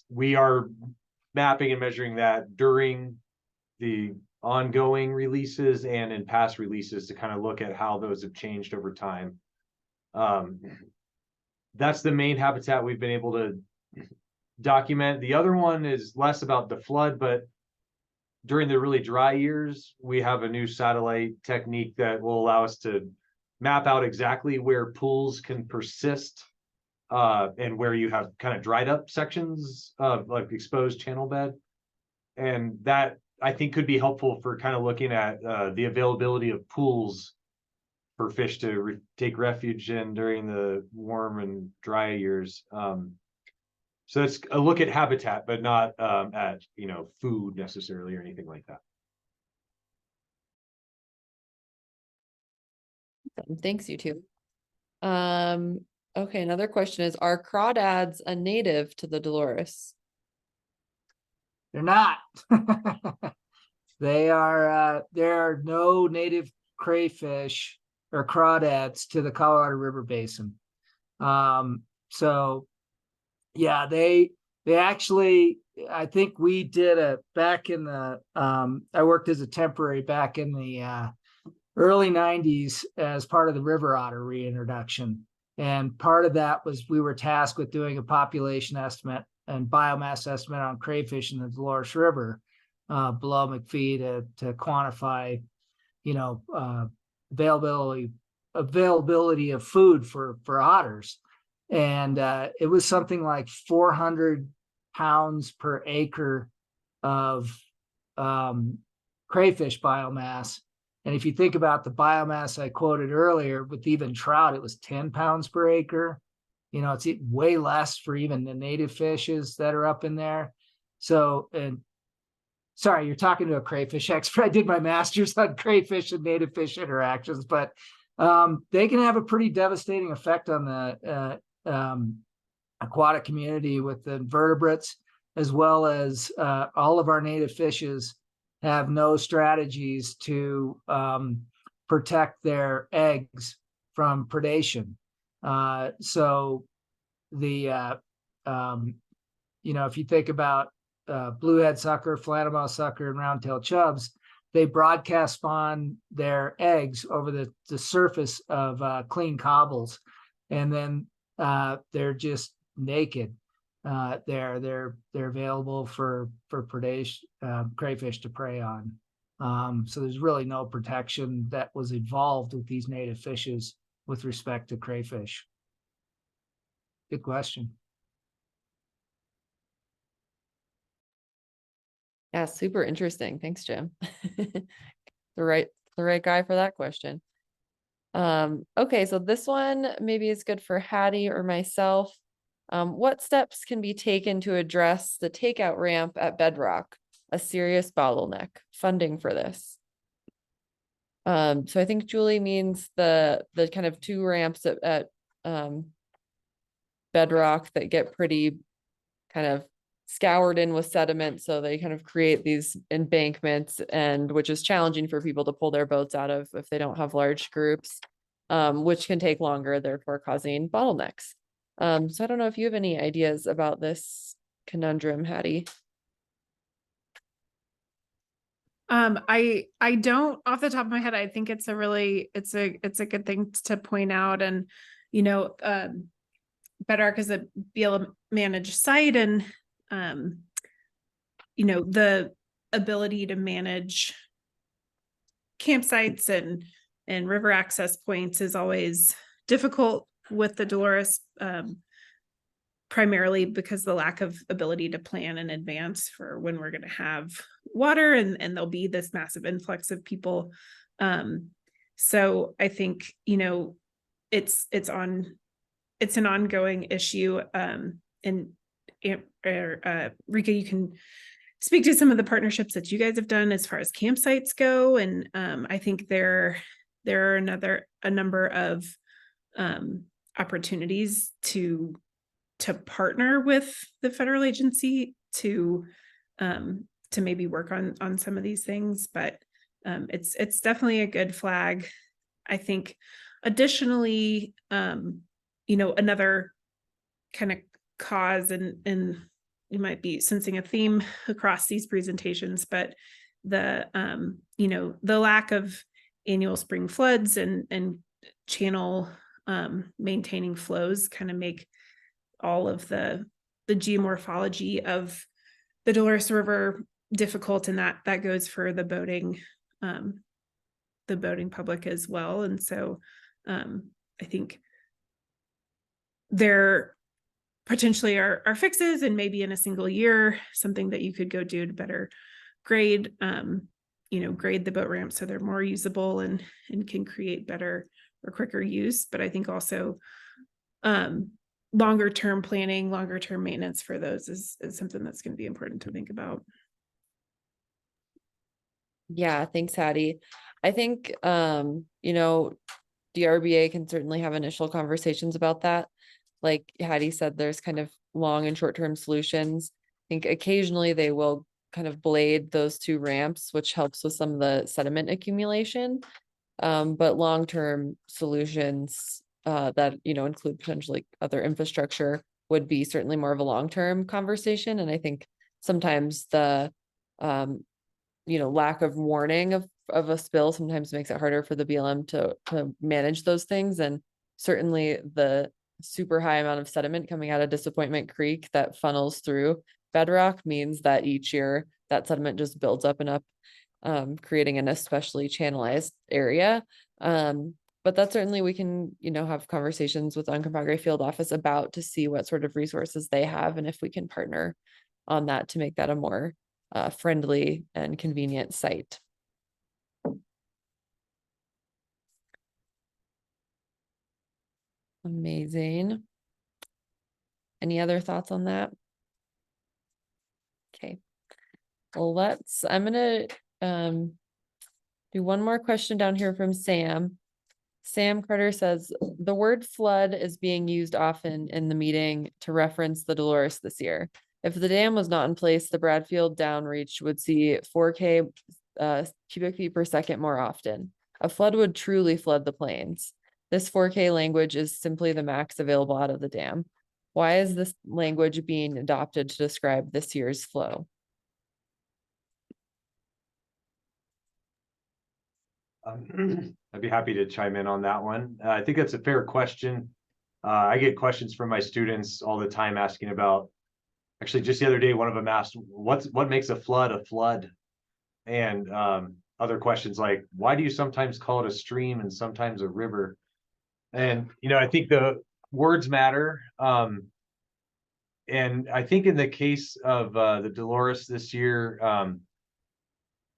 we are mapping and measuring that during the ongoing releases and in past releases to kind of look at how those have changed over time. That's the main habitat we've been able to document. The other one is less about the flood, but during the really dry years, we have a new satellite technique that will allow us to map out exactly where pools can persist and where you have kind of dried up sections of like exposed channel bed. And that I think could be helpful for kind of looking at the availability of pools for fish to take refuge in during the warm and dry years. So it's a look at habitat, but not at, you know, food necessarily or anything like that. Thanks, you two. Okay, another question is, are crawdads a native to the Dolores? They're not. There are no native crayfish or crawdads to the Colorado River Basin. So yeah, they actually, I think we did back in the, I worked as a temporary back in the early 90s as part of the river otter reintroduction. And part of that was we were tasked with doing a population estimate and biomass estimate on crayfish in the Dolores River below McPhee to quantify, you know, availability of food for otters. And it was something like 400 pounds per acre of crayfish biomass. And if you think about the biomass I quoted earlier, with even trout, it was 10 pounds per acre. You know, it's way less for even the native fishes that are up in there. So, and sorry, you're talking to a crayfish expert. I did my master's on crayfish and native fish interactions, but they can have a pretty devastating effect on the aquatic community with the invertebrates, as well as all of our native fishes have no strategies to protect their eggs from predation. So the, you know, if you think about bluehead sucker, flannelmouth sucker, and round-tailed chubs, they broadcast spawn their eggs over the surface of clean cobbles, and then they're just naked. They're available for predation, crayfish to prey on. So there's really no protection that was involved with these native fishes with respect to crayfish. Good question. Yeah, super interesting. Thanks, Jim. The right guy for that question. Okay, so this one maybe is good for Hattie or myself. What steps can be taken to address the takeout ramp at Bedrock, a serious bottleneck? Funding for this. So I think Julie means the kind of two ramps at Bedrock that get pretty kind of scoured in with sediment, so they kind of create these embankments, and which is challenging for people to pull their boats out of if they don't have large groups, which can take longer, therefore causing bottlenecks. So I don't know if you have any ideas about this conundrum, Hattie. I don't off the top of my head. I think it's a good thing to point out. And, you know, Bedrock is a BLM managed site, and, you know, the ability to manage campsites and river access points is always difficult with the Dolores, primarily because the lack of ability to plan in advance for when we're going to have water and there'll be this massive influx of people. So I think, you know, it's an ongoing issue. And Rika, you can speak to some of the partnerships that you guys have done as far as campsites go. And I think there are a number of opportunities to partner with the federal agency to maybe work on some of these things. But it's definitely a good flag. I think additionally, another kind of cause, and you might be sensing a theme across these presentations, but the lack of annual spring floods and channel maintaining flows kind of make all of the geomorphology of the Dolores River difficult, and that goes for the boating public as well. And so I think there potentially are fixes, and maybe in a single year, something that you could go do to better grade the boat ramps so they're more usable and can create better or quicker use. But I think also longer term planning, longer term maintenance for those is something that's going to be important to think about. Yeah, thanks, Hattie. I think, DRBA can certainly have initial conversations about that. Like Hattie said, there's kind of long and short-term solutions. I think occasionally they will kind of blade those two ramps, which helps with some of the sediment accumulation. But long-term solutions that, include potentially other infrastructure would be certainly more of a long-term conversation. And I think sometimes the, lack of warning of a spill sometimes makes it harder for the BLM to manage those things. And certainly the super high amount of sediment coming out of Disappointment Creek that funnels through bedrock means that each year that sediment just builds up and up, creating an especially channelized area. But that certainly we can, have conversations with Uncompahgre Field Office about to see what sort of resources they have and if we can partner on that to make that a more friendly and convenient site. Amazing. Any other thoughts on that? Okay. Well, I'm gonna do one more question down here from Sam. Sam Carter says, the word flood is being used often in the meeting to reference the Dolores this year. If the dam was not in place, the Bradfield downreach would see 4K cubic feet per second more often. A flood would truly flood the plains. This 4K language is simply the max available out of the dam. Why is this language being adopted to describe this year's flow? I'd be happy to chime in on that one. I think that's a fair question. I get questions from my students all the time asking about, actually just the other day, one of them asked, what makes a flood? And other questions like, why do you sometimes call it a stream and sometimes a river? And, I think the words matter. And I think in the case of the Dolores this year,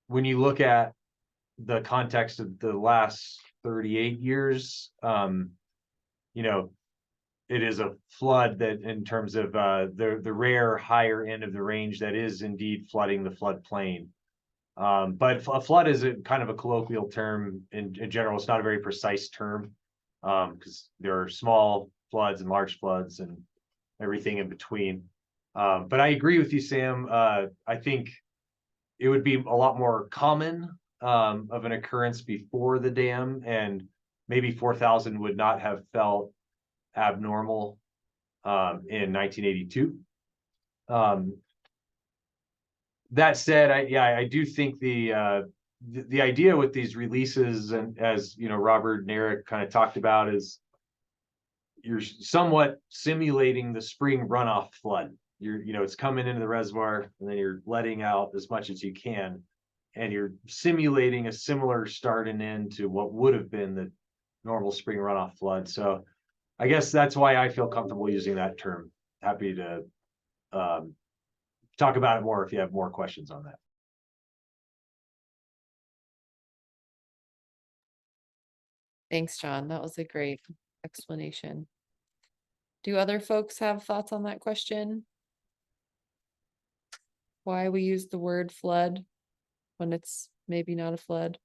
when you look at the context of the last 38 years, it is a flood that in terms of the rare higher end of the range that is indeed flooding the floodplain. But a flood is a kind of a colloquial term in general. It's not a very precise term because there are small floods and large floods and everything in between. But I agree with you, Sam. I think it would be a lot more common of an occurrence before the dam, and maybe 4,000 would not have felt abnormal in 1982. That said, I do think the idea with these releases, and as Robert and Eric kind of talked about, is you're somewhat simulating the spring runoff flood. It's coming into the reservoir and then you're letting out as much as you can, and you're simulating a similar start and end to what would have been the normal spring runoff flood. So I guess that's why I feel comfortable using that term. Happy to talk about it more if you have more questions on that. Thanks, John. That was a great explanation. Do other folks have thoughts on that question? why we use the word flood when it's maybe not a flood?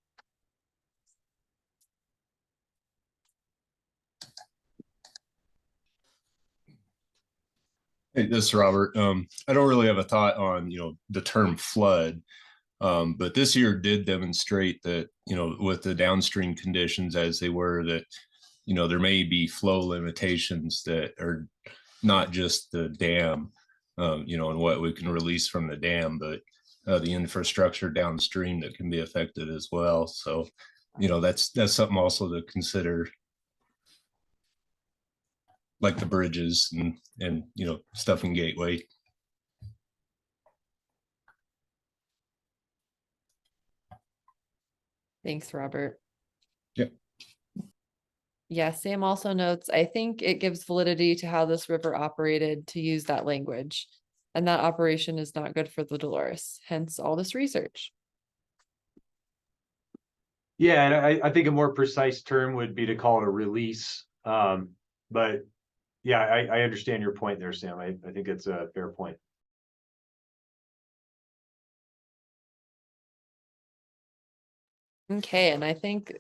Hey, this is Robert. I don't really have a thought on, the term flood. But this year did demonstrate that, with the downstream conditions as they were, that, there may be flow limitations that are not just the dam, and what we can release from the dam, but the infrastructure downstream that can be affected as well. So, that's something also to consider, like the bridges and stuff in Gateway. Thanks, Robert. Yep. Yeah, Sam also notes, I think it gives validity to how this river operated to use that language. And that operation is not good for the Dolores, hence all this research. Yeah, and I think a more precise term would be to call it a release. But yeah, I understand your point there, Sam. I think it's a fair point. Okay, and I think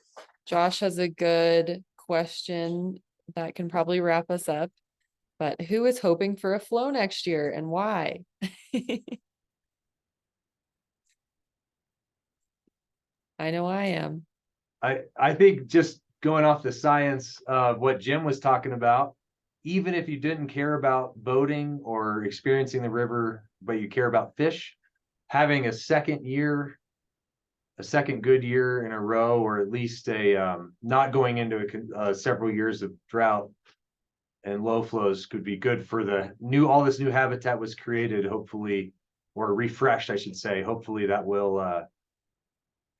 Josh has a good question that can probably wrap us up. But who is hoping for a flow next year and why? I know I am. I think just going off the science of what Jim was talking about, even if you didn't care about boating or experiencing the river, but you care about fish, having a second good year in a row, or at least not going into several years of drought and low flows could be good for all this new habitat was created, hopefully, or refreshed, I should say. Hopefully that will,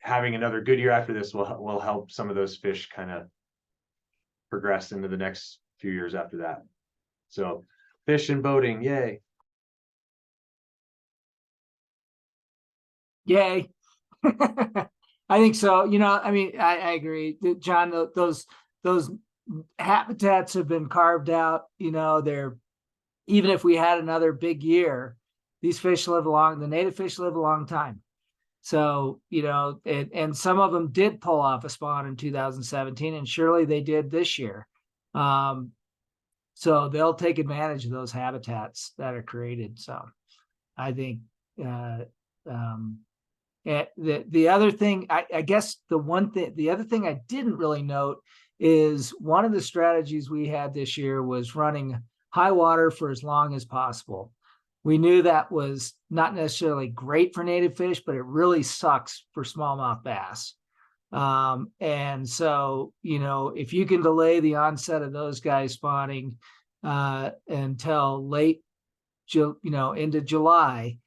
having another good year after this will help some of those fish kind of progress into the next few years after that. So fish and boating, yay. Yay. I think so. I agree. John, those habitats have been carved out. They're, even if we had another big year, these fish live the native fish live a long time. So, and some of them did pull off a spawn in 2017, and surely they did this year. So they'll take advantage of those habitats that are created. So I think, the other thing, I guess the other thing I didn't really note is one of the strategies we had this year was running high water for as long as possible. We knew that was not necessarily great for native fish, but it really sucks for smallmouth bass. And so, if you can delay the onset of those guys spawning until late, into July,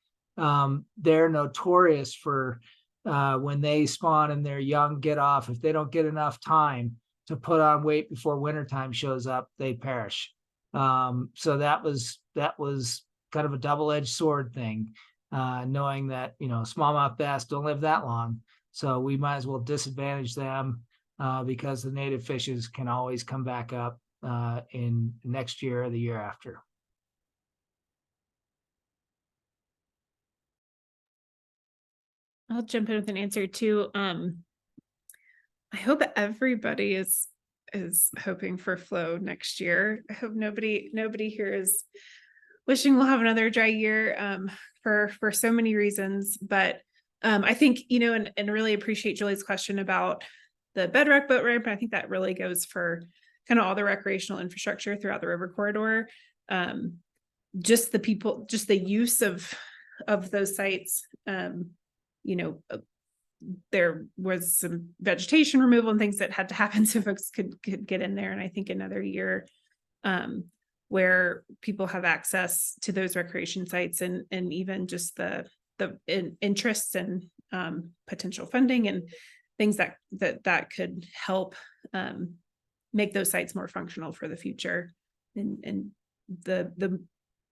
they're notorious for when they spawn and they're young, get off. If they don't get enough time to put on weight before wintertime shows up, they perish. So that was kind of a double-edged sword thing, knowing that, smallmouth bass don't live that long. So we might as well disadvantage them because the native fishes can always come back up in next year or the year after. I'll jump in with an answer too. I hope everybody is hoping for flow next year. I hope nobody here is wishing we'll have another dry year for so many reasons. But I think, and really appreciate Julie's question about the bedrock boat ramp. I think that really goes for kind of all the recreational infrastructure throughout the river corridor. Just the use of those sites. There was some vegetation removal and things that had to happen so folks could get in there. And I think another year where people have access to those recreation sites and even just the interests and potential funding and things that could help make those sites more functional for the future. And the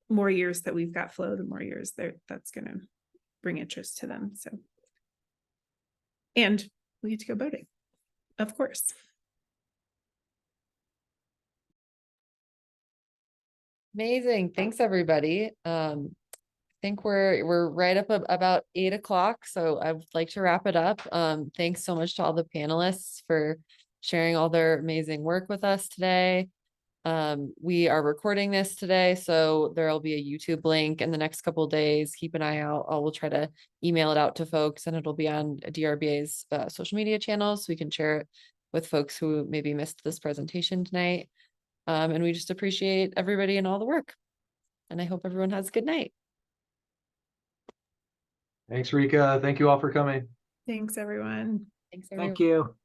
more years that we've got flow, the more years that's going to bring interest to them. So, and we get to go boating, of course. Amazing. Thanks, everybody. I think we're right up about 8 o'clock, so I would like to wrap it up. Thanks so much to all the panelists for sharing all their amazing work with us today. We are recording this today, so there'll be a YouTube link in the next couple of days. Keep an eye out. I will try to email it out to folks, and it'll be on DRBA's social media channels, so we can share it with folks who maybe missed this presentation tonight. And we just appreciate everybody and all the work. And I hope everyone has a good night. Thanks, Rika. Thank you all for coming. Thanks, everyone. Thanks, everyone. Thank you.